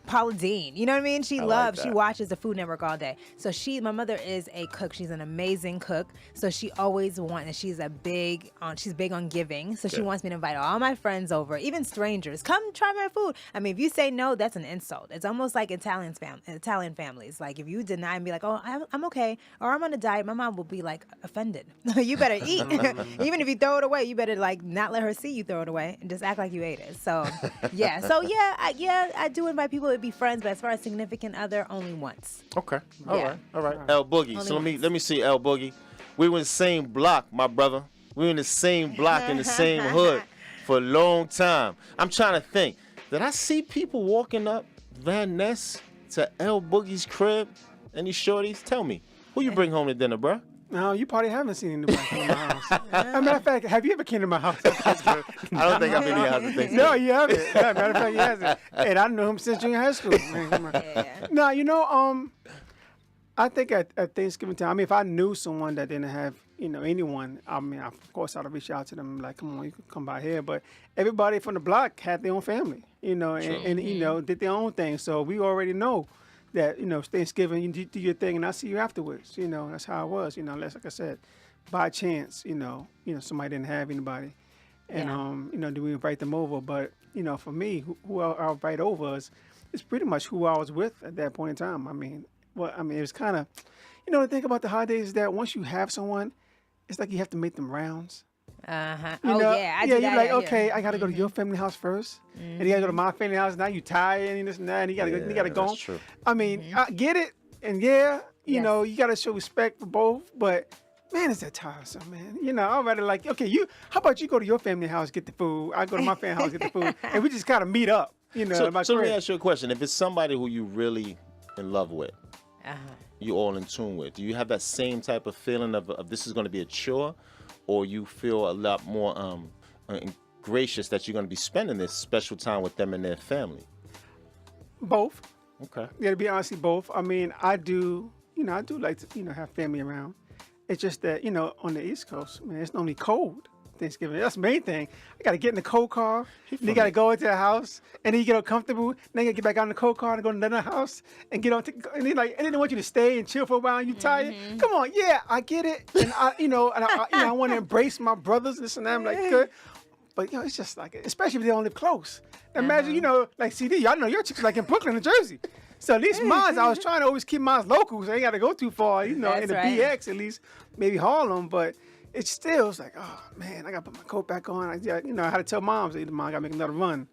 Paula Deen. You know what I mean? She loves, she watches the Food Network all day. So my mother is a cook. She's an amazing cook. So she always wants, and she's big on giving. So she wants me to invite all my friends over, even strangers. Come try my food. I mean, if you say no, that's an insult. It's almost like Italian families. Like, if you deny and be like, oh, I'm okay, or I'm on a diet, my mom will be like offended. You better eat. Even if you throw it away, you better like not let her see you throw it away and just act like you ate it. So yeah. I do invite people to be friends, but as far as significant other, only once. Okay. All right. L Boogie. Only so let me see L Boogie. We were in the same block, my brother. We were in the same block in the same hood for a long time. I'm trying to think. Did I see people walking up Van Ness to L Boogie's crib? Any shorties? Tell me. Who you bring home to dinner, bro? No, you probably haven't seen anybody come to my house. As a matter of fact, have you ever came to my house? I don't think I've been to your house. No, you haven't. Matter of fact, he hasn't. And I knew him since junior high school. No, you know, I think at Thanksgiving time, I mean, if I knew someone that didn't have, you know, anyone, I mean, of course, I'd reach out to them like, come on, you can come by here. But everybody from the block had their own family, you know, and you know, did their own thing. So we already know that, you know, Thanksgiving, you do your thing, and I'll see you afterwards. You know, that's how it was. You know, unless, like I said, by chance, you know, somebody didn't have anybody, and you know, do we invite them over? But you know, for me, who I'll invite over is pretty much who I was with at that point in time. I mean, it was kind of, you know, the thing about the holidays is that once you have someone, it's like you have to make them rounds. You know? I do you're that, like, okay, I got to go to your family house first, and you got to go to my family house. Now you tired and this and that, and you got to go. That's true. I mean, I get it, and you know, you got to show respect for both, but man, it's that tiresome, man. You know, I'd rather like, okay, how about you go to your family house, get the food, I go to my family house, get the food, and we just kind of meet up, you know. So let me ask you a question. If it's somebody who you really in love with, you all in tune with, do you have that same type of feeling of this is going to be a chore? Or you feel a lot more gracious that you're going to be spending this special time with them and their family? Both. Okay. Yeah, to be honest, both. I mean, I do like to, you know, have family around. It's just that, you know, on the East Coast, man, it's normally cold Thanksgiving. That's the main thing. I got to get in the cold car, and you got to go into the house, and then you get uncomfortable, then you got to get back out in the cold car and go to another house and get on, and then they want you to stay and chill for a while, and you tired. Come on, yeah, I get it, and I want to embrace my brothers, this and that. I'm like, good. But, you know, it's just like, especially if they don't live close. Imagine, you know, like CD, I know your chicks like in Brooklyn, New Jersey. So at least mine, I was trying to always keep mine local, so I ain't got to go too far, you know, in the BX, at least, maybe Harlem, but it's like, oh, man, I got to put my coat back on. I had to tell Mom, Mom, I got to make another run.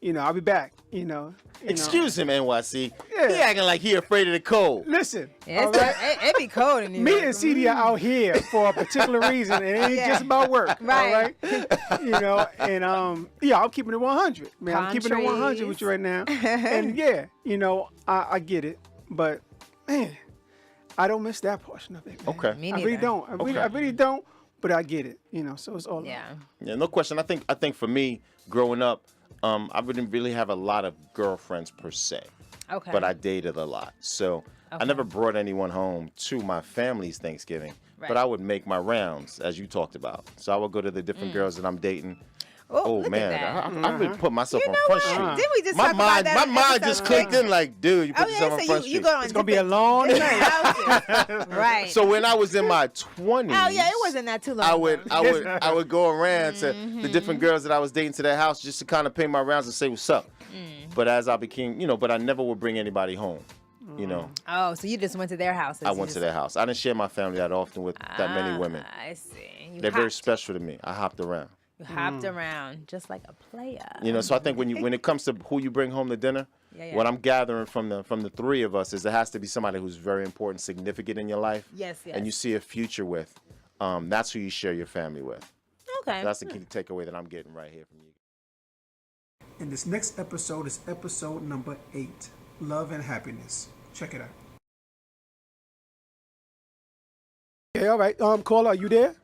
You know, I'll be back, you know. Excuse him, NYC. Yeah. He acting like he afraid of the cold. Listen, it be cold in New York. Me and CD are out here for a particular reason, and it ain't just about work, right? You know, and I'm keeping it 100, man. I'm keeping it 100 with you right now. And yeah, you know, I get it, but man, I don't miss that portion of it, man. Okay. Me neither. I really don't. I really don't, but I get it, you know, so it's all Yeah, no question. I think for me, growing up, I didn't really have a lot of girlfriends per se. Okay. But I dated a lot. So I never brought anyone home to my family's Thanksgiving. Right. But I would make my rounds, as you talked about. So I would go to the different girls that I'm dating. Oh man, I really put myself on Front Street. Did we just talk about that? My mind just clicked in like, dude, you put yourself on Front Street. It's gonna be a long night. Right. So when I was in my 20s, it wasn't that too long. I would go around to the different girls that I was dating to their house just to kind of pay my rounds and say what's up. But as I became, you know, but I never would bring anybody home. You know. Oh, so you just went to their house? I went to their house. I didn't share my family that often with that many women. I see. They're very special to me. I hopped around. You hopped around just like a player. You know, so I think when it comes to who you bring home to dinner, what I'm gathering from the three of us is it has to be somebody who's very important, significant in your life. Yes. And you see a future with. That's who you share your family with. Okay. So that's the key takeaway that I'm getting right here from you. And this next episode is episode number 8, Love and Happiness. Check it out. Okay, all right. Caller, are you there?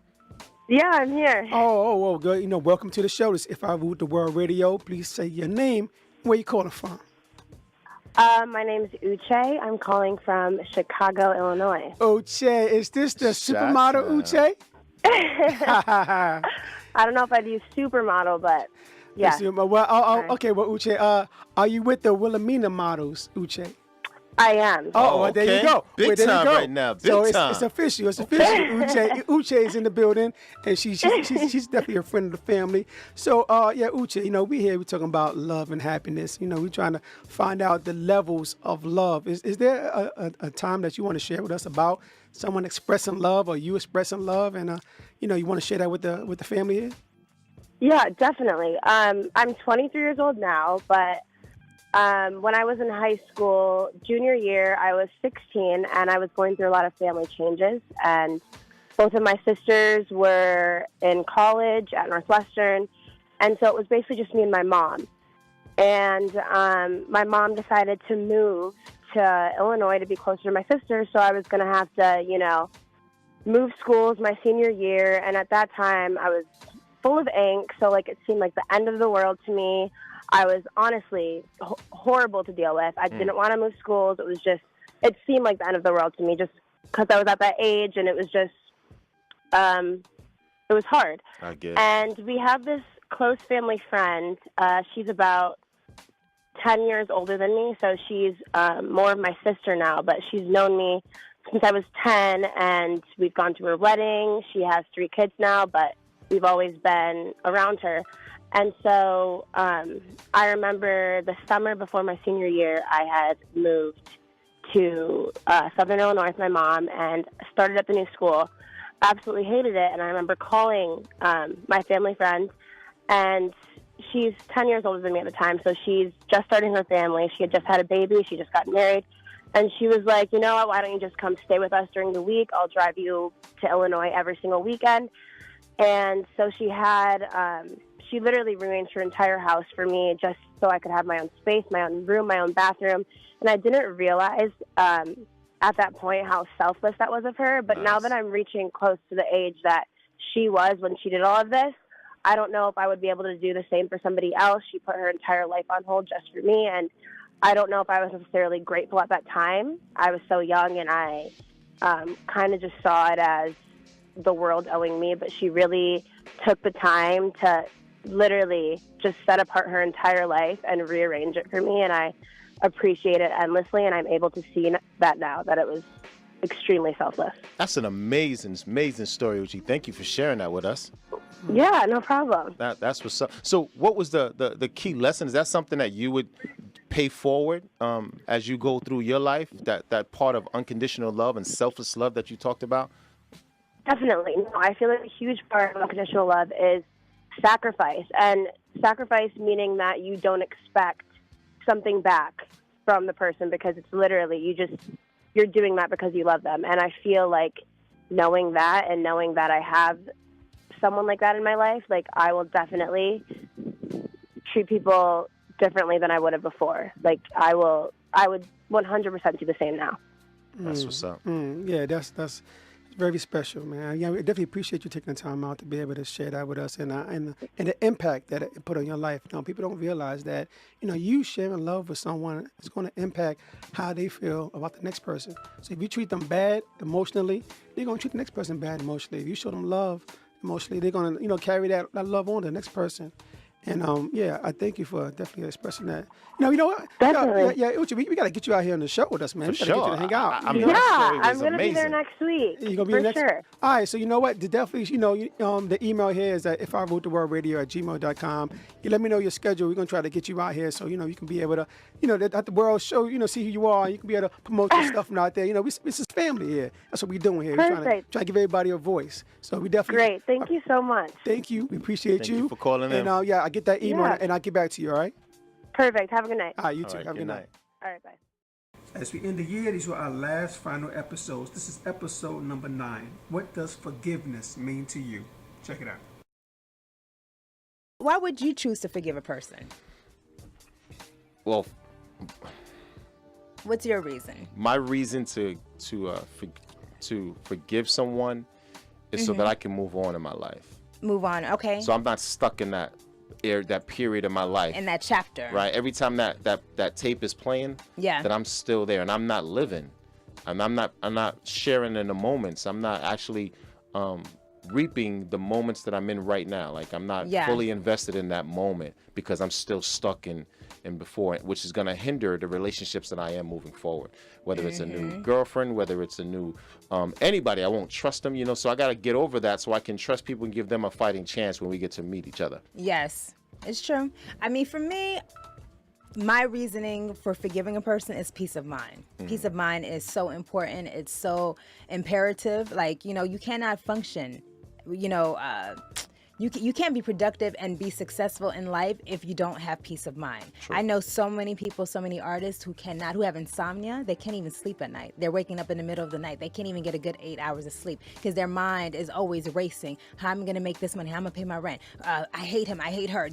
Yeah, I'm here. Oh, good. Welcome to the show. This is If I Ruled the World Radio. Please say your name. Where you calling from? My name's Uche. I'm calling from Chicago, Illinois. Uche, is this the supermodel Uche? I don't know if I'd use supermodel, but yeah. Well, okay. Well, Uche, are you with the Wilhelmina models, Uche? I am. Oh, well, there you go. Big there time you go. right now. Big so time. It's official. It's official. Uche is in the building, and she's definitely a friend of the family. So, Uche, we're talking about love and happiness. We're trying to find out the levels of love. Is there a time that you want to share with us about someone expressing love or you expressing love, and you want to share that with the family here? Yeah, definitely. I'm 23 years old now, but when I was in high school, junior year, I was 16, and I was going through a lot of family changes. And both of my sisters were in college at Northwestern, and so it was basically just me and my mom. And my mom decided to move to Illinois to be closer to my sisters, so I was going to have to, move schools my senior year. And at that time, I was full of angst, so it seemed like the end of the world to me. I was honestly horrible to deal with. I didn't want to move schools. It seemed like the end of the world to me just because I was at that age, and it was just, it was hard. I get it. And we have this close family friend. She's about 10 years older than me, so she's more of my sister now, but she's known me since I was 10, and we've gone to her wedding. She has 3 kids now, but we've always been around her. And so I remember the summer before my senior year, I had moved to Southern Illinois with my mom and started at the new school. Absolutely hated it. And I remember calling my family friend, and she's 10 years older than me at the time, so she's just starting her family. She had just had a baby. She just got married. And she was like, you know what, why don't you just come stay with us during the week? I'll drive you to Illinois every single weekend. And so she had... she literally rearranged her entire house for me just so I could have my own space, my own room, my own bathroom. And I didn't realize at that point how selfless that was of her. But now that I'm reaching close to the age that she was when she did all of this, I don't know if I would be able to do the same for somebody else. She put her entire life on hold just for me. And I don't know if I was necessarily grateful at that time. I was so young, and I kind of just saw it as the world owing me. But she really took the time to literally just set apart her entire life and rearrange it for me, and I appreciate it endlessly, and I'm able to see that now, that it was extremely selfless. That's an amazing story, Uchi. Thank you for sharing that with us. Yeah, no problem. That's what's up. So what was the key lesson? Is that something that you would pay forward as you go through your life, that part of unconditional love and selfless love that you talked about? Definitely. No, I feel like a huge part of unconditional love is sacrifice, and sacrifice meaning that you don't expect something back from the person, because it's literally you're doing that because you love them. And I feel like knowing that, and knowing that I have someone like that in my life, I will definitely treat people differently than I would have before. I would 100% do the same now. That's what's up. Yeah, that's very special, man. Yeah, we definitely appreciate you taking the time out to be able to share that with us, and the impact that it put on your life. People don't realize that, you sharing love with someone is going to impact how they feel about the next person. So if you treat them bad emotionally, they're going to treat the next person bad emotionally. If you show them love emotionally, they're going to, carry that love on to the next person. And I thank you for definitely expressing that. You know what? Definitely. Uchi, we got to get you out here on the show with us, man. For we got to get you to hang out. I'm going to be there next week. You're going to be for next. Sure. All right. So you know what? Definitely. The email here is at ifirulethworldradio@gmail.com. You let me know your schedule. We're going to try to get you out here, so you can be able to, at the World Show, see who you are. You can be able to promote your stuff from out there. This is family here. That's what we're doing here. Perfect. We're trying to give everybody a voice. So we definitely. Great. Thank you so much. Thank you. We appreciate Thank you for calling in. And I get that email, and I'll get back to you. All right. Perfect. Have a good night. All right, you too. All right, Have a good night. All right, bye. As we end the year, these were our last final episodes. This is episode number 9. What does forgiveness mean to you? Check it out. Why would you choose to forgive a person? Well, what's your reason? My reason to forgive someone is so that I can move on in my life. Move on, okay. So I'm not stuck in that period of my life. In that chapter. Right. Every time that tape is playing, that I'm still there and I'm not living. And I'm not sharing in the moments. I'm not actually reaping the moments that I'm in right now. Like I'm not fully invested in that moment because I'm still stuck in before, which is going to hinder the relationships that I am moving forward. Whether it's a new girlfriend, whether it's a new anybody, I won't trust them, so I got to get over that so I can trust people and give them a fighting chance when we get to meet each other. Yes, it's true. I mean, for me, my reasoning for forgiving a person is peace of mind. Peace of mind is so important. It's so imperative. Like, you cannot function, you can't be productive and be successful in life if you don't have peace of mind. True. I know so many people, so many artists who have insomnia. They can't even sleep at night. They're waking up in the middle of the night. They can't even get a good 8 hours of sleep because their mind is always racing. How am I going to make this money? How am I going to pay my rent? I hate him. I hate her.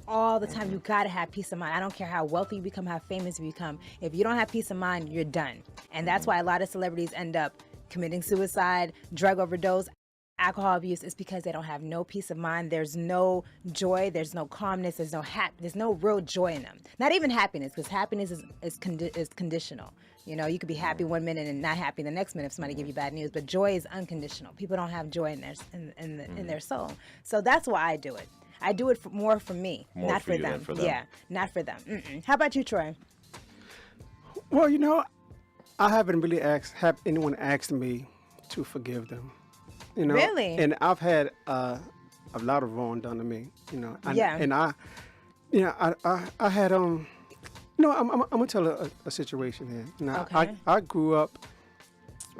All the time. You got to have peace of mind. I don't care how wealthy you become, how famous you become. If you don't have peace of mind, you're done. And that's why a lot of celebrities end up committing suicide, drug overdose, alcohol abuse, is because they don't have no peace of mind. There's no joy. There's no calmness. There's no real joy in them. Not even happiness, because happiness is conditional. You could be happy one minute and not happy the next minute if somebody give you bad news. But joy is unconditional. People don't have joy in their soul. So that's why I do it. I do it more for me, not for them. Yeah, not for them. How about you, Troy? Well, I haven't really have anyone ask me to forgive them. Really? And I've had a lot of wrong done to me, And I had I'm gonna tell a situation here. Okay. I grew up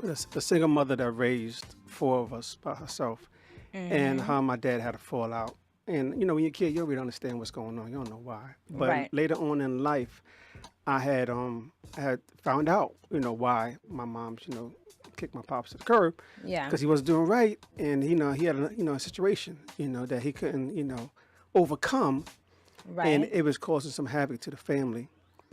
with a single mother that raised 4 of us by herself, and her and my dad had a fallout. And when you're a kid, you don't really understand what's going on. You don't know why. But later on in life, I had found out why my mom kicked my pops to the curb. Yeah. Because he wasn't doing right, and he had a situation that he couldn't overcome. Right. And it was causing some havoc to the family.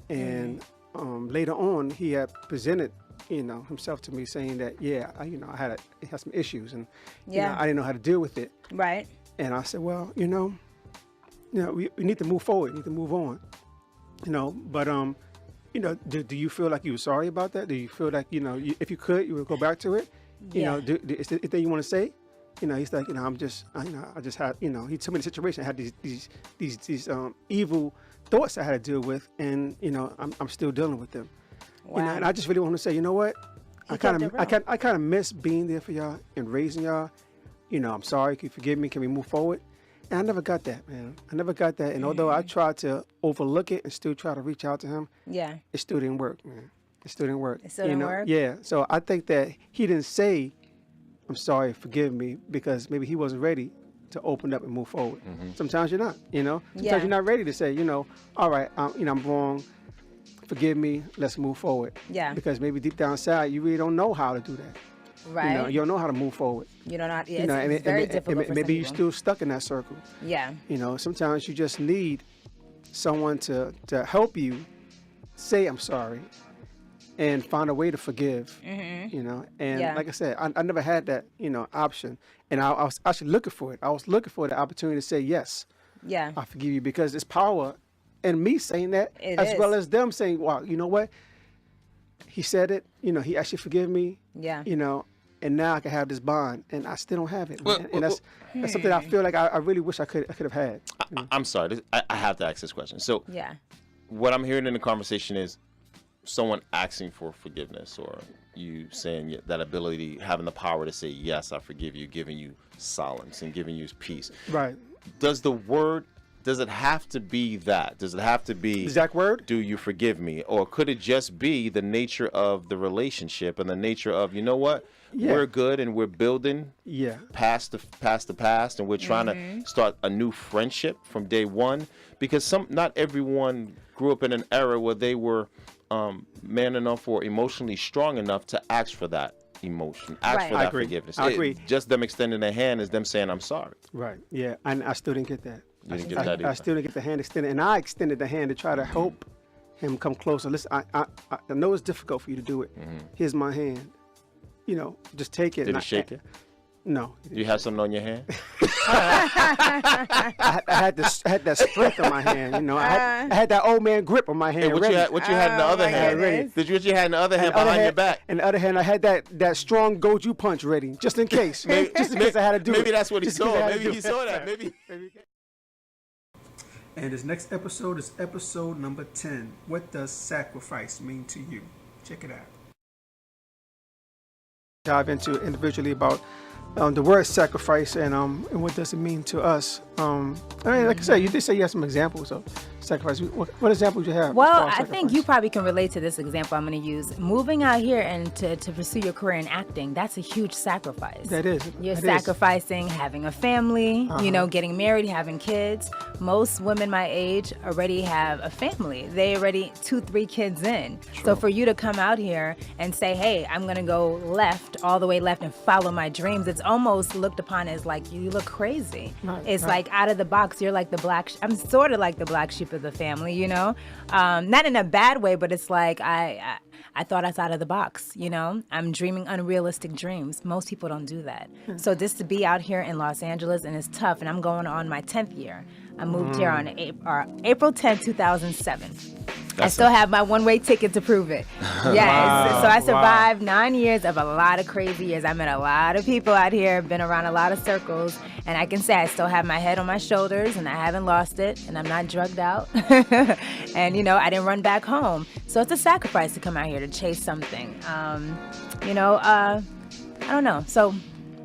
And later on, he had presented himself to me, saying that I had some issues, and I didn't know how to deal with it. Right. And I said, well, we need to move forward. We need to move on. But do you feel like you were sorry about that? Do you feel like if you could, you would go back to it? Is there anything you want to say? He's like, I just had, he told me the situation. I had these evil thoughts I had to deal with, and I'm still dealing with them. Wow. And I just really want to say, you know what? I kind of miss being there for y'all and raising y'all. I'm sorry. Can you forgive me? Can we move forward? And I never got that, man. I never got that. And although I tried to overlook it and still try to reach out to him, it still didn't work, man. It still didn't work. It still didn't work? Yeah. So I think that he didn't say, I'm sorry, forgive me, because maybe he wasn't ready to open up and move forward. Sometimes you're not, Sometimes you're not ready to say, all right, I'm wrong. Forgive me. Let's move forward. Yeah. Because maybe deep down inside, you really don't know how to do that. Right. You don't know how to move forward. You don't know. It's very difficult for maybe you're some still stuck in that circle. Yeah. Sometimes you just need someone to help you say I'm sorry and find a way to forgive. And like I said, I never had that, option. And I was actually looking for it. I was looking for the opportunity to say, yes, I forgive you, because there's power in me saying that, well as them saying, wow, you know what? He said it, he actually forgave me. Yeah. And now I can have this bond, and I still don't have it. And that's something I feel like I really wish I could have had. I'm sorry. I have to ask this question. So what I'm hearing in the conversation is someone asking for forgiveness, or you saying that ability, having the power to say, yes, I forgive you, giving you solace and giving you peace. Right. Does the word does it have to be that? Does it have to be exact word? Do you forgive me? Or could it just be the nature of the relationship and the nature of, you know what? Yeah. We're good and we're building past the past, and we're trying to start a new friendship from day one, because not everyone grew up in an era where they were man enough or emotionally strong enough to ask for that emotion, ask for that forgiveness. I agree. Just them extending their hand is them saying, I'm sorry. Right. Yeah. And I still didn't get that. You didn't get that either. I still didn't get the hand extended, and I extended the hand to try to help him come closer. Listen, I know it's difficult for you to do it. Here's my hand. You know, just take it. Did he shake it? No. Do you have something on your hand? I had that strength on my hand. You know, I had that old man grip on my hand. Hey, what you had in the other hand? Ready. What you had in the other hand behind your back? In the other hand, I had that strong goju punch ready, just in case. Just in case I had to do it. Maybe that's what he saw. Maybe he saw that. Maybe. And this next episode is episode number 10. What does sacrifice mean to you? Check it out. Dive into individually about the word sacrifice and what does it mean to us. I mean, like I said, you did say you had some examples of sacrifice. What examples you have? Well, I think you probably can relate to this example I'm going to use. Moving out here and to pursue your career in acting, that's a huge sacrifice. That is. You're sacrificing having a family, you know, getting married, having kids. Most women my age already have a family. They already 2-3 kids in. True. So for you to come out here and say, hey, I'm going to go all the way left and follow my dreams, it's almost looked upon as like you look crazy. It's like out of the box. You're like I'm sort of like the black sheep of the family, you know, not in a bad way, but it's like I thought outside of the box, you know. I'm dreaming unrealistic dreams. Most people don't do that. So just to be out here in Los Angeles, and it's tough, and I'm going on my 10th year. I moved here on April 10, 2007. I still have my one-way ticket to prove it. Yes. Wow. So I survived 9 years of a lot of crazy years. I met a lot of people out here, been around a lot of circles, and I can say I still have my head on my shoulders, and I haven't lost it, and I'm not drugged out. And, you know, I didn't run back home. So it's a sacrifice to come out here to chase something. You know, I don't know. So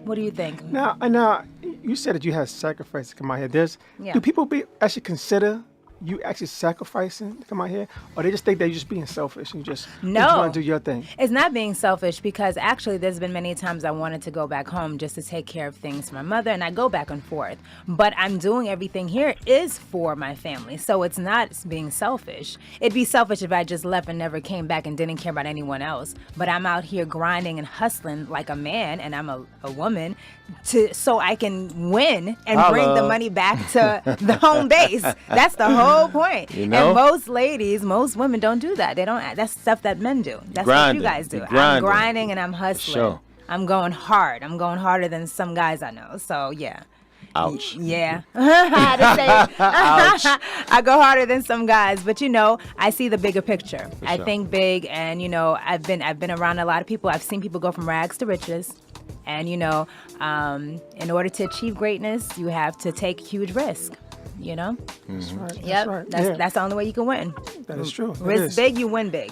what do you think? Now, you said that you had sacrifice to come out here. Do people actually consider you actually sacrificing to come out here, or they just think they're just being selfish and you just want to do your thing? It's not being selfish, because actually there's been many times I wanted to go back home just to take care of things for my mother, and I go back and forth. But I'm doing everything here is for my family, so it's not being selfish. It'd be selfish if I just left and never came back and didn't care about anyone else. But I'm out here grinding and hustling like a man, and I'm a woman, so I can win and bring the money back to the home base. That's the whole point. You know? And most women don't do that. They don't. That's stuff that men do. That's what you guys do. I'm grinding and I'm hustling. Sure. I'm going hard. I'm going harder than some guys I know. So yeah. Ouch. Yeah. I had to say it. Ouch. I go harder than some guys, but you know, I see the bigger picture. I think big, and you know, I've been around a lot of people. I've seen people go from rags to riches. And, you know, in order to achieve greatness, you have to take huge risk, you know? That's right. Yep. That's the only way you can win. That is true. Risk big, you win big.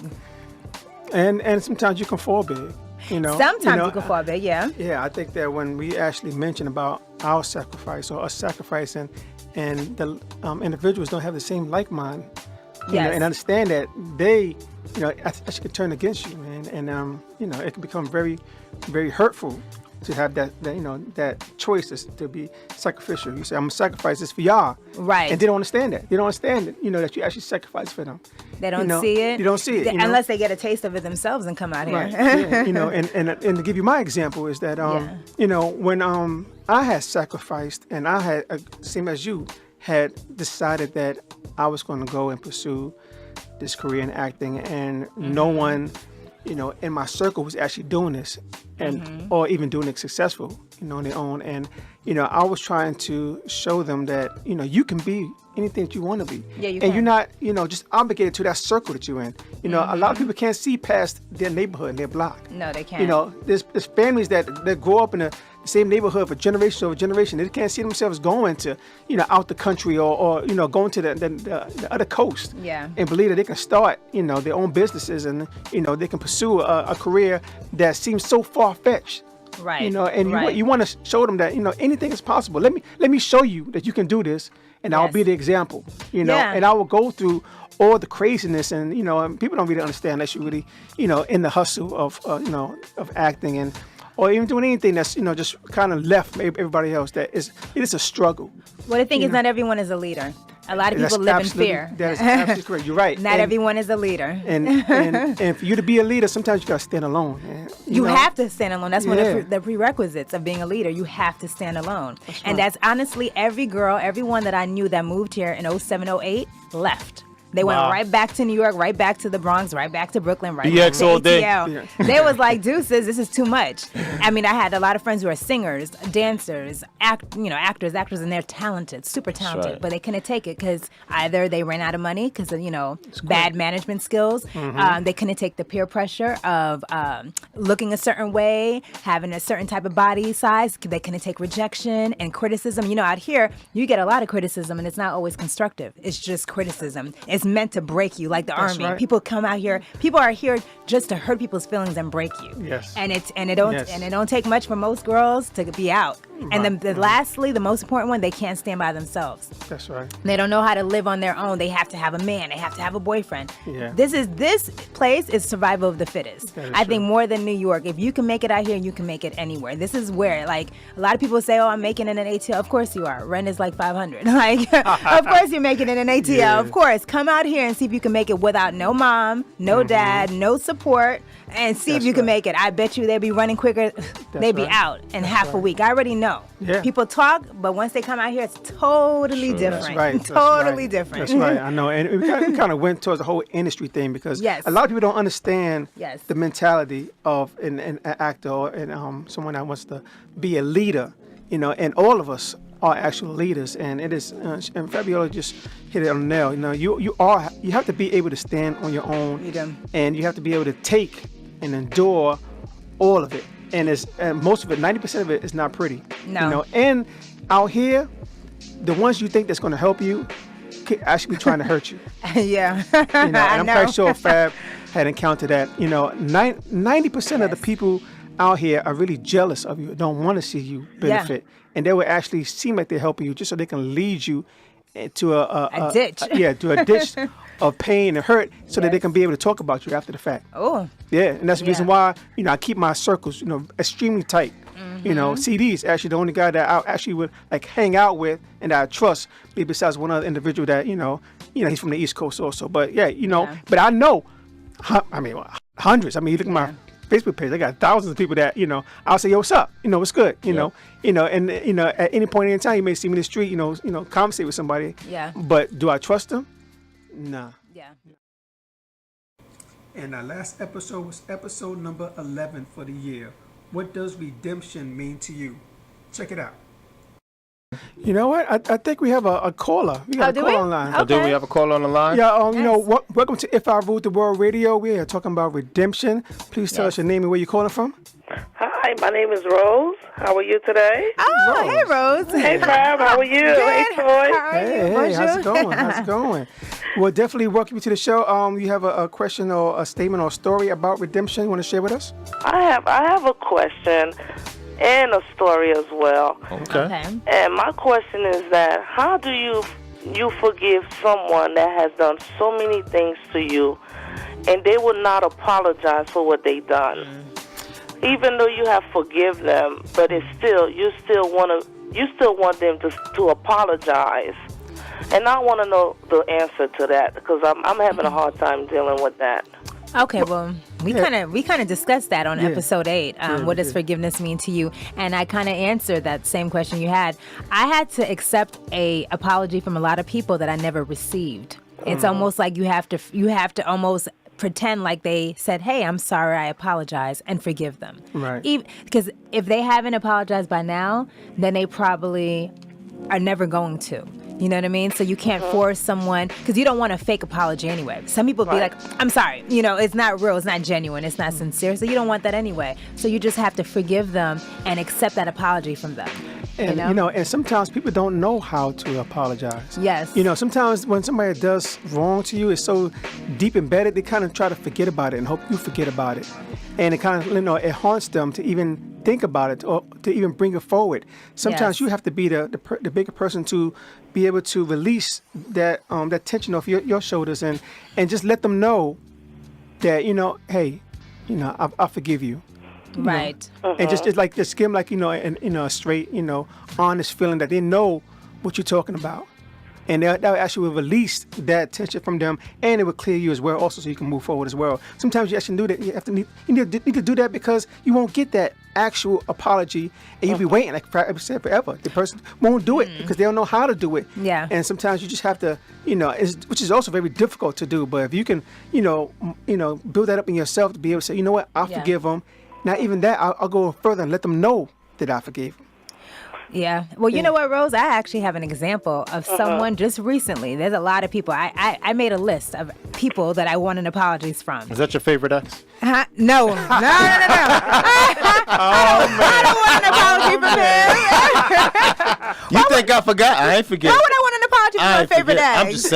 And sometimes you can fall big, you know? Sometimes you can fall big, yeah. Yeah, I think that when we actually mention about our sacrifice or us sacrificing, and the individuals don't have the same like mind, you know, and understand that they, you know, actually could turn against you, man. And, you know, it can become very, very hurtful to have that you know, that choice is to be sacrificial. You say, I'm going to sacrifice this for y'all. Right. And they don't understand that. They don't understand, you know, that you actually sacrifice for them. They don't see it. You don't see it. Unless they get a taste of it themselves and come out here. Right. Yeah, you know, and to give you my example is that, you know, when I had sacrificed and I had, same as you, had decided that I was going to go and pursue this career in acting, and no one, you know, in my circle was actually doing this, and or even doing it successful, you know, on their own. And you know, I was trying to show them that, you know, you can be anything that you want to be. Yeah, you can. You're not, you know, just obligated to that circle that you're in. You know, a lot of people can't see past their neighborhood and their block. No, they can't. You know, there's families that grow up in the same neighborhood for generation over generation. They can't see themselves going to, you know, out the country or you know, going to the other coast. Yeah. And believe that they can start, you know, their own businesses, and you know, they can pursue a career that seems so far-fetched. Right. You know, and you want to show them that, you know, anything is possible. Let me show you that you can do this, and I'll be the example, and I will go through all the craziness, and and people don't really understand unless you really, in the hustle of, of acting and. Or even doing anything that's, just kind of left everybody else. It is a struggle. Well, the thing is, not everyone is a leader. A lot of people live in fear. That is absolutely correct. You're right. Not everyone is a leader. And for you to be a leader, sometimes you got to stand alone. You have to stand alone. That's one of the prerequisites of being a leader. You have to stand alone. That's honestly every girl, everyone that I knew that moved here in 07, 08 left. They went right back to New York, right back to the Bronx, right back to Brooklyn, right back to all day. ATL. They was like, deuces, this is too much. I mean, I had a lot of friends who are singers, dancers, actors, and they're talented, super talented, but they couldn't take it because either they ran out of money because of, bad management skills. They couldn't take the peer pressure of looking a certain way, having a certain type of body size. They couldn't take rejection and criticism. Out here, you get a lot of criticism, and it's not always constructive. It's just criticism. It's meant to break you, like the army. Right. People come out here. People are here just to hurt people's feelings and break you. Yes. And it don't take much for most girls to be out. Right. And then lastly, the most important one, they can't stand by themselves. That's right. They don't know how to live on their own. They have to have a man. They have to have a boyfriend. Yeah. This place is survival of the fittest. I think more than New York. If you can make it out here, you can make it anywhere. This is where, like, a lot of people say, "Oh, I'm making it in an ATL." Of course you are. Rent is like $500. Like, of course you're making it in an ATL. Yeah. Of course, come out here and see if you can make it without no mom, no dad, no support, and see if you can make it. I bet you they'll be running quicker. They'll be out in half a week. I already know. Yeah. People talk, but once they come out here, it's totally different. That's right. Totally different. That's right. I know. And we kind of went towards the whole industry thing because a lot of people don't understand the mentality of an actor or someone that wants to be a leader, and all of us are actual leaders. And it is, and Fabiola just hit it on the nail. You have to be able to stand on your own. And you have to be able to take and endure all of it. And most of it, 90% of it, is not pretty. No. And out here, the ones you think that's going to help you could actually be trying to hurt you. Yeah. And I'm quite sure Fab had encountered that. 90% of the people out here are really jealous of you, don't want to see you benefit. And they will actually seem like they're helping you just so they can lead you to a ditch. To a ditch of pain and hurt so that they can be able to talk about you after the fact. Oh. Yeah, and that's the reason why, I keep my circles, extremely tight. CD's actually the only guy that I actually would hang out with and that I trust, besides one other individual that, he's from the East Coast also. But but I know, hundreds. I mean, you look at my Facebook page, I got thousands of people that, I'll say, yo, what's up? What's good? And at any point in time, you may see me in the street, conversate with somebody. Yeah. But do I trust them? Nah. Yeah. And our last episode was episode number 11 for the year. What does redemption mean to you? Check it out. You know what? I think we have a caller. We got a caller online. Okay. Do we have a caller on the line? Yeah. Welcome to If I Ruled the World Radio. We are talking about redemption. Please tell us your name and where you're calling from. Hi, my name is Rose. How are you today? Oh, Rose. Hey, Rose. Hey, Fab. How are you? Good. Hey, Toy. Hey, how's it going? Well, definitely welcome you to the show. You have a question or a statement or a story about redemption you want to share with us? I have a question and a story as well. Okay. And my question is that how do you forgive someone that has done so many things to you and they will not apologize for what they done? Even though you have forgiven them, but you still want them to apologize. And I want to know the answer to that because I'm having a hard time dealing with that. Okay, well, we kind of discussed that on episode 8. What does forgiveness mean to you? And I kind of answered that same question you had. I had to accept a apology from a lot of people that I never received. It's almost like you have to almost pretend like they said, "Hey, I'm sorry, I apologize," and forgive them. Right. Because if they haven't apologized by now, then they probably are never going to. You know what I mean? So you can't force someone, because you don't want a fake apology anyway. Some people be like, "I'm sorry," it's not real, it's not genuine, it's not sincere, so you don't want that anyway. So you just have to forgive them and accept that apology from them. And and sometimes people don't know how to apologize. Yes. Sometimes when somebody does wrong to you, it's so deep embedded, they kind of try to forget about it and hope you forget about it. And it kind of, it haunts them to even think about it or to even bring it forward. Sometimes you have to be the bigger person to be able to release that tension off your shoulders and just let them know that, hey, I forgive you. Right. And just give them a straight, honest feeling that they know what you're talking about. And that actually will release that tension from them, and it will clear you as well, also, so you can move forward as well. Sometimes you actually do that. You need to do that because you won't get that actual apology, and you'll be waiting forever. The person won't do it because they don't know how to do it. Yeah. And sometimes you just have to, which is also very difficult to do. But if you can, build that up in yourself to be able to say, you know what, I'll forgive them. Not even that, I'll go further and let them know that I forgave them. Yeah. Well, you know what, Rose? I actually have an example of someone just recently. There's a lot of people. I made a list of people that I wanted apologies from. Is that your favorite ex? No. I don't want an apology from him. You think I forgot? I ain't forget. Why would I want an apology from my favorite ex? I'm just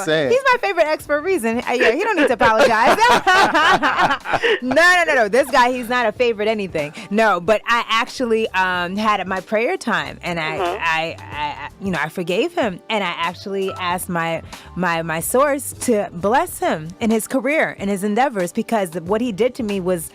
saying. He's my favorite ex for a reason. He don't need to apologize. No. This guy, he's not a favorite anything. No, but I actually had my prayer time, and I forgave him, and I actually asked my source to bless him in his career, in his endeavors, because what he did to me was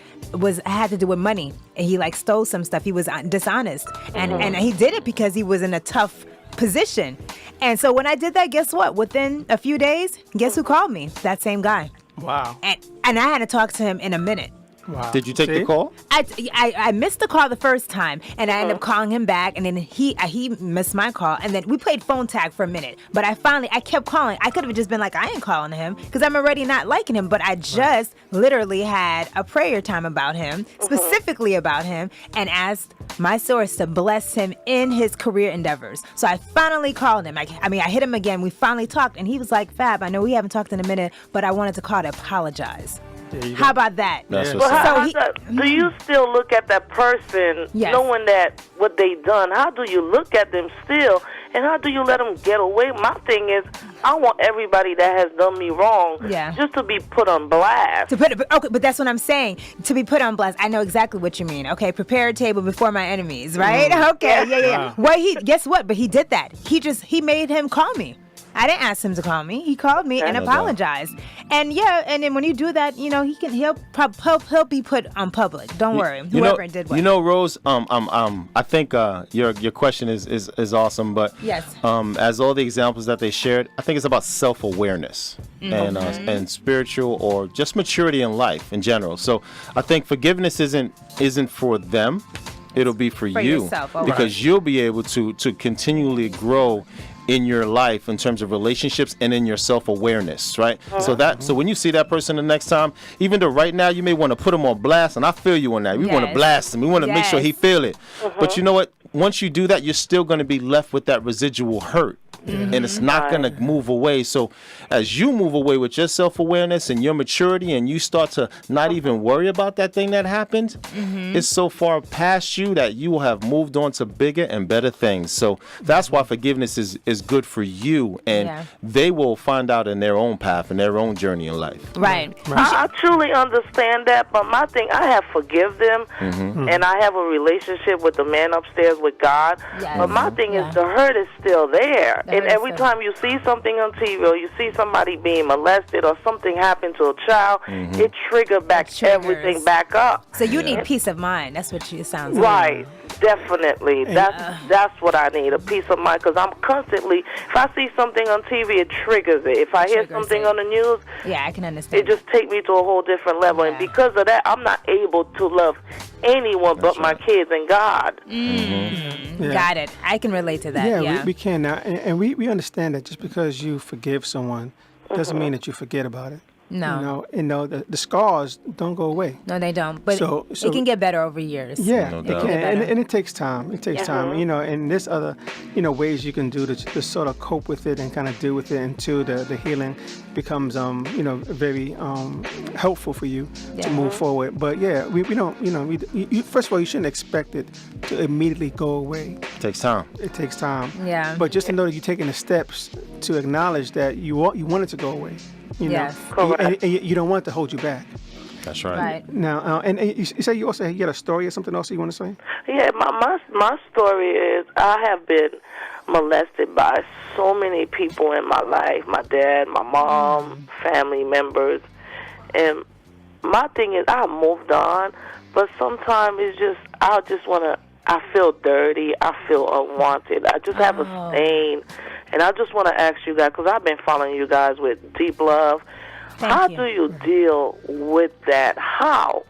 had to do with money. And he stole some stuff. He was dishonest, and he did it because he was in a tough position. And so when I did that, guess what? Within a few days, guess who called me? That same guy. Wow. And I had to talk to him in a minute. Wow. Did you take the call? I missed the call the first time, and I ended up calling him back, and then he missed my call, and then we played phone tag for a minute. But I kept calling. I could have just been like, I ain't calling him because I'm already not liking him. But I just literally had a prayer time about him, specifically about him, and asked my source to bless him in his career endeavors. So I finally called him. I hit him again. We finally talked, and he was like, Fab, I know we haven't talked in a minute, but I wanted to call to apologize. How about that? That's do you still look at that person knowing that what they done? How do you look at them still? And how do you let them get away? My thing is, I want everybody that has done me wrong just to be put on blast. Okay, but that's what I'm saying. To be put on blast. I know exactly what you mean. Okay, prepare a table before my enemies, right? Okay, yeah. Well, guess what? But he did that. He made him call me. I didn't ask him to call me. He called me and apologized. And then when you do that, he'll be put on public. Don't worry. Whoever did what. Rose, I think your question is awesome, but as all the examples that they shared, I think it's about self-awareness and spiritual or just maturity in life in general. So I think forgiveness isn't for them. It'll be for you yourself, because you'll be able to continually grow in your life in terms of relationships and in your self-awareness, right? So when you see that person the next time, even though right now you may want to put them on blast, and I feel you on that. We want to blast him. We want to make sure he feel it. But you know what? Once you do that, you're still going to be left with that residual hurt. And it's not going to move away. So as you move away with your self-awareness and your maturity and you start to not even worry about that thing that happened, it's so far past you that you will have moved on to bigger and better things. So that's why forgiveness is good for you, and they will find out in their own path and their own journey in life. Right. I truly understand that, but my thing, I have forgive them, and I have a relationship with the man upstairs with God. Yes. But my thing is the hurt is still there. And every time you see something on TV or you see somebody being molested or something happen to a child, it triggers everything back up. So you need peace of mind. That's what it sounds like. Right. Definitely. That's what I need, a peace of mind, because I'm constantly, if I see something on TV, it triggers it. If I hear something on the news, I can understand. It just takes me to a whole different level. And because of that, I'm not able to love anyone but my kids and God. Got it. I can relate to that. Yeah. We can now. And we understand that just because you forgive someone doesn't mean that you forget about it. No. The scars don't go away. No, they don't. But it can get better over years. Yeah, it can. And it takes time. It takes time. And there's other, ways you can do to sort of cope with it and kind of deal with it until the healing becomes, very helpful for you to move forward. But we don't, first of all, you shouldn't expect it to immediately go away. It takes time. It takes time. Yeah. But just to know that you're taking the steps to acknowledge that you want it to go away. And you don't want it to hold you back. That's right. Now, and you say you also had a story or something else you want to say? Yeah, my story is I have been molested by so many people in my life. My dad, my mom, family members. And my thing is I moved on, but sometimes it's just, I feel dirty. I feel unwanted. I just have a stain. And I just want to ask you guys, because I've been following you guys with deep love. How do you deal with that? How?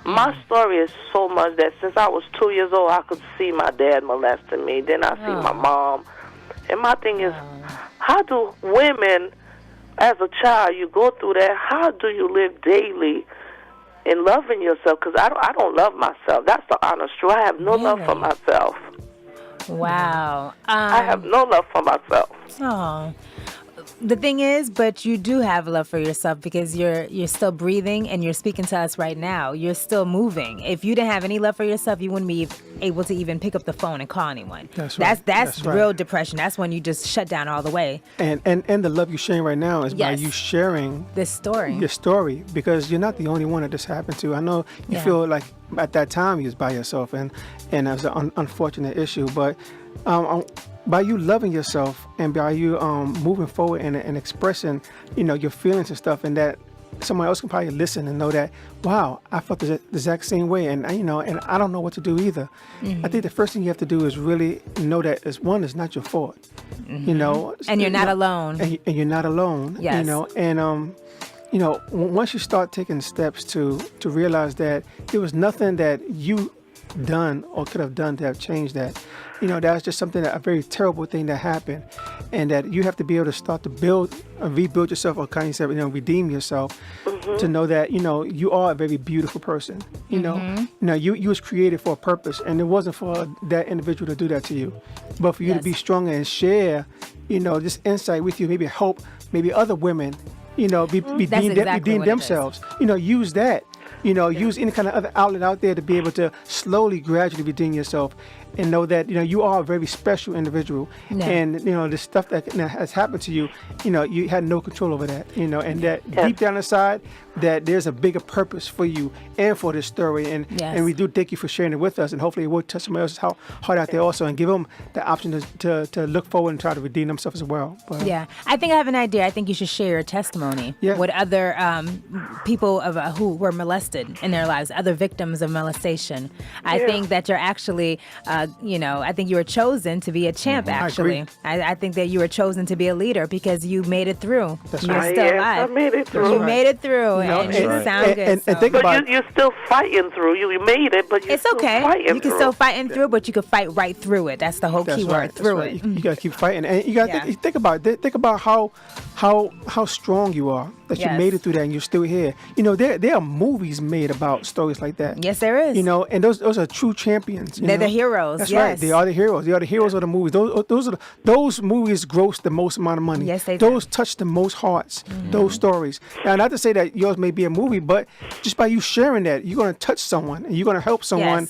My story is so much that since I was 2 years old, I could see my dad molesting me. Then I see my mom. And my thing is, how do women, as a child, you go through that, how do you live daily in loving yourself? Because I don't love myself. That's the honest truth. I have no love for myself. Wow. I have no love for myself. Oh. The thing is, but you do have love for yourself because you're still breathing and you're speaking to us right now. You're still moving. If you didn't have any love for yourself, you wouldn't be able to even pick up the phone and call anyone. That's right. That's real depression. That's when you just shut down all the way. And the love you're sharing right now is by you sharing this story. Your story, because you're not the only one that this happened to. I know you feel like at that time you was by yourself, and it was an unfortunate issue, but by you loving yourself and by you moving forward and expressing, your feelings and stuff, and that someone else can probably listen and know that, wow, I felt the exact same way, and and I don't know what to do either. I think the first thing you have to do is really know that it's not your fault, and you're not alone, and you're not alone, yes. And once you start taking steps to realize that there was nothing that you done or could have done to have changed that. That's just something, a very terrible thing that happened, and that you have to be able to start to rebuild yourself, or kind of say, redeem yourself, to know that you are a very beautiful person. You was created for a purpose, and it wasn't for that individual to do that to you, but for you to be stronger and share, this insight with you, maybe help, maybe other women, redeem themselves. Use that. Use any kind of other outlet out there to be able to slowly, gradually redeem yourself, and know that you are a very special individual, and the stuff that has happened to you, you had no control over that, and that deep down inside, that there's a bigger purpose for you and for this story, and we do thank you for sharing it with us, and hopefully it will touch somebody else's heart out there also, and give them the option to look forward and try to redeem themselves as well. But, I think I have an idea. I think you should share your testimony with other people who were molested in their lives, other victims of molestation. I think that you're actually, I think you were chosen to be a champ, actually. I think that you were chosen to be a leader because you made it through. That's you're right. still alive. I made it through. You made it through, and you sound good. And think about you're still fighting through. You made it, but you're it's still okay. fighting You can still fight through, but you can fight right through it. That's the whole key word, through it. You got to keep fighting, and you got to think about it. Think about how strong you are, that you made it through that, and you're still here. There are movies made about stories like that. Yes, there is. And those are true champions. They're the heroes. That's right. They are the heroes. They are the heroes of the movies. Those movies gross the most amount of money. Yes, they do. Those touch the most hearts. Those stories. Now, not to say that yours may be a movie, but just by you sharing that, you're going to touch someone, and you're going to help someone.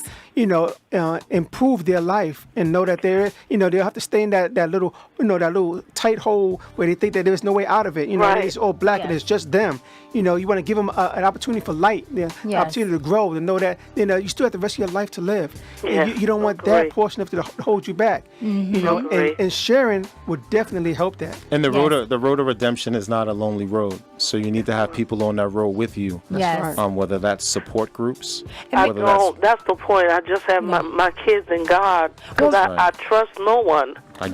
Improve their life, and know that they'll have to stay in that little, that little tight hole where they think that there's no way out of it. It's all black and it's just them. You want to give them an opportunity for light, the opportunity to grow, to know that you still have the rest of your life to live. And you don't want that portion of it to hold you back. And sharing would definitely help that. And the road of redemption is not a lonely road, so you need to have people on that road with you. That's right. Whether that's support groups. That's the point. I just have my kids in God, because I trust no one. I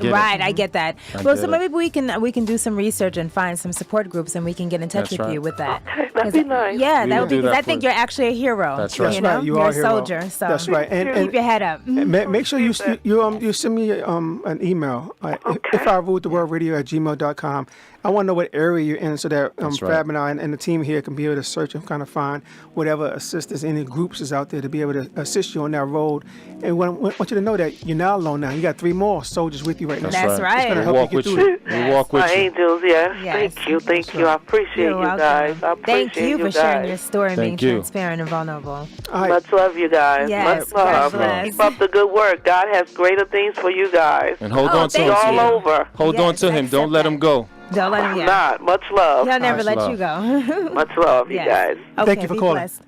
get that. So maybe we can do some research and find some support groups, and we can get in touch with you with that. Okay, that'd be nice. Yeah, that would be, because I think you're actually a hero. That's right. You're a soldier. So that's right. And keep your head up. Make sure you send me an email. If I rule the world radio @gmail.com. I want to know what area you're in, so that Fab and I and the team here can be able to search and kind of find whatever assistance any groups is out there to be able to assist you on that road. And we want you to know that you're not alone now. You got 3 more soldiers with you right now. That's right. It's going to help you get through it. We walk with my you. angels, Thank you. I appreciate You're you welcome. guys. I appreciate Thank you for sharing your story and being Thank you. transparent and vulnerable. All right. Much love, you guys. Yes, Much love. God bless. Keep up the good work. God has greater things for you guys. And hold on to thank him. All you. over. Hold on to him. Don't let him go. Don't let him. I'm not. Much love. He'll never Much let you go. Much love, you guys. Okay, Thank you for calling. Blessed.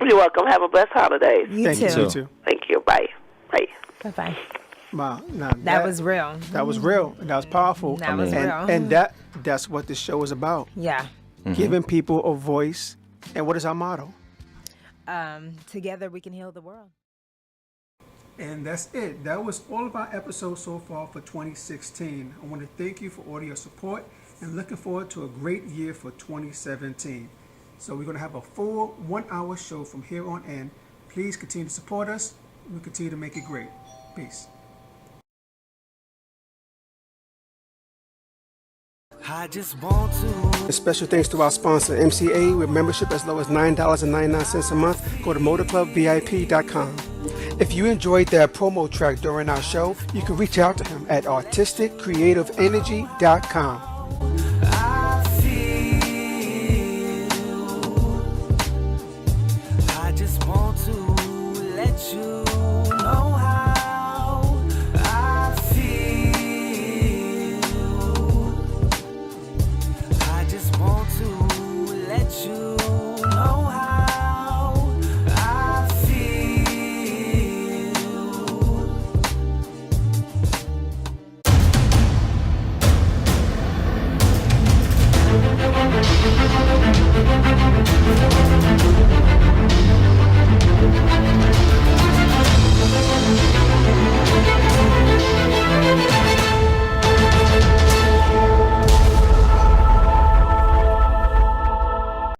You're welcome. Have a blessed holidays. You Thank too. you. You too. Thank you. Bye. Bye. Bye-bye. Wow. Now, That was real. That was real. And that was powerful. That was and, real. And that's what this show is about. Yeah. Giving people a voice. And what is our motto? Together we can heal the world. And that's it. That was all of our episodes so far for 2016. I want to thank you for all your support and looking forward to a great year for 2017. So we're going to have a full 1 hour show from here on in. Please continue to support us. We'll continue to make it great. Peace. I just want to. A special thanks to our sponsor, MCA, with membership as low as $9.99 a month. Go to motorclubvip.com. If you enjoyed that promo track during our show, you can reach out to him at artisticcreativeenergy.com. I just want to let you know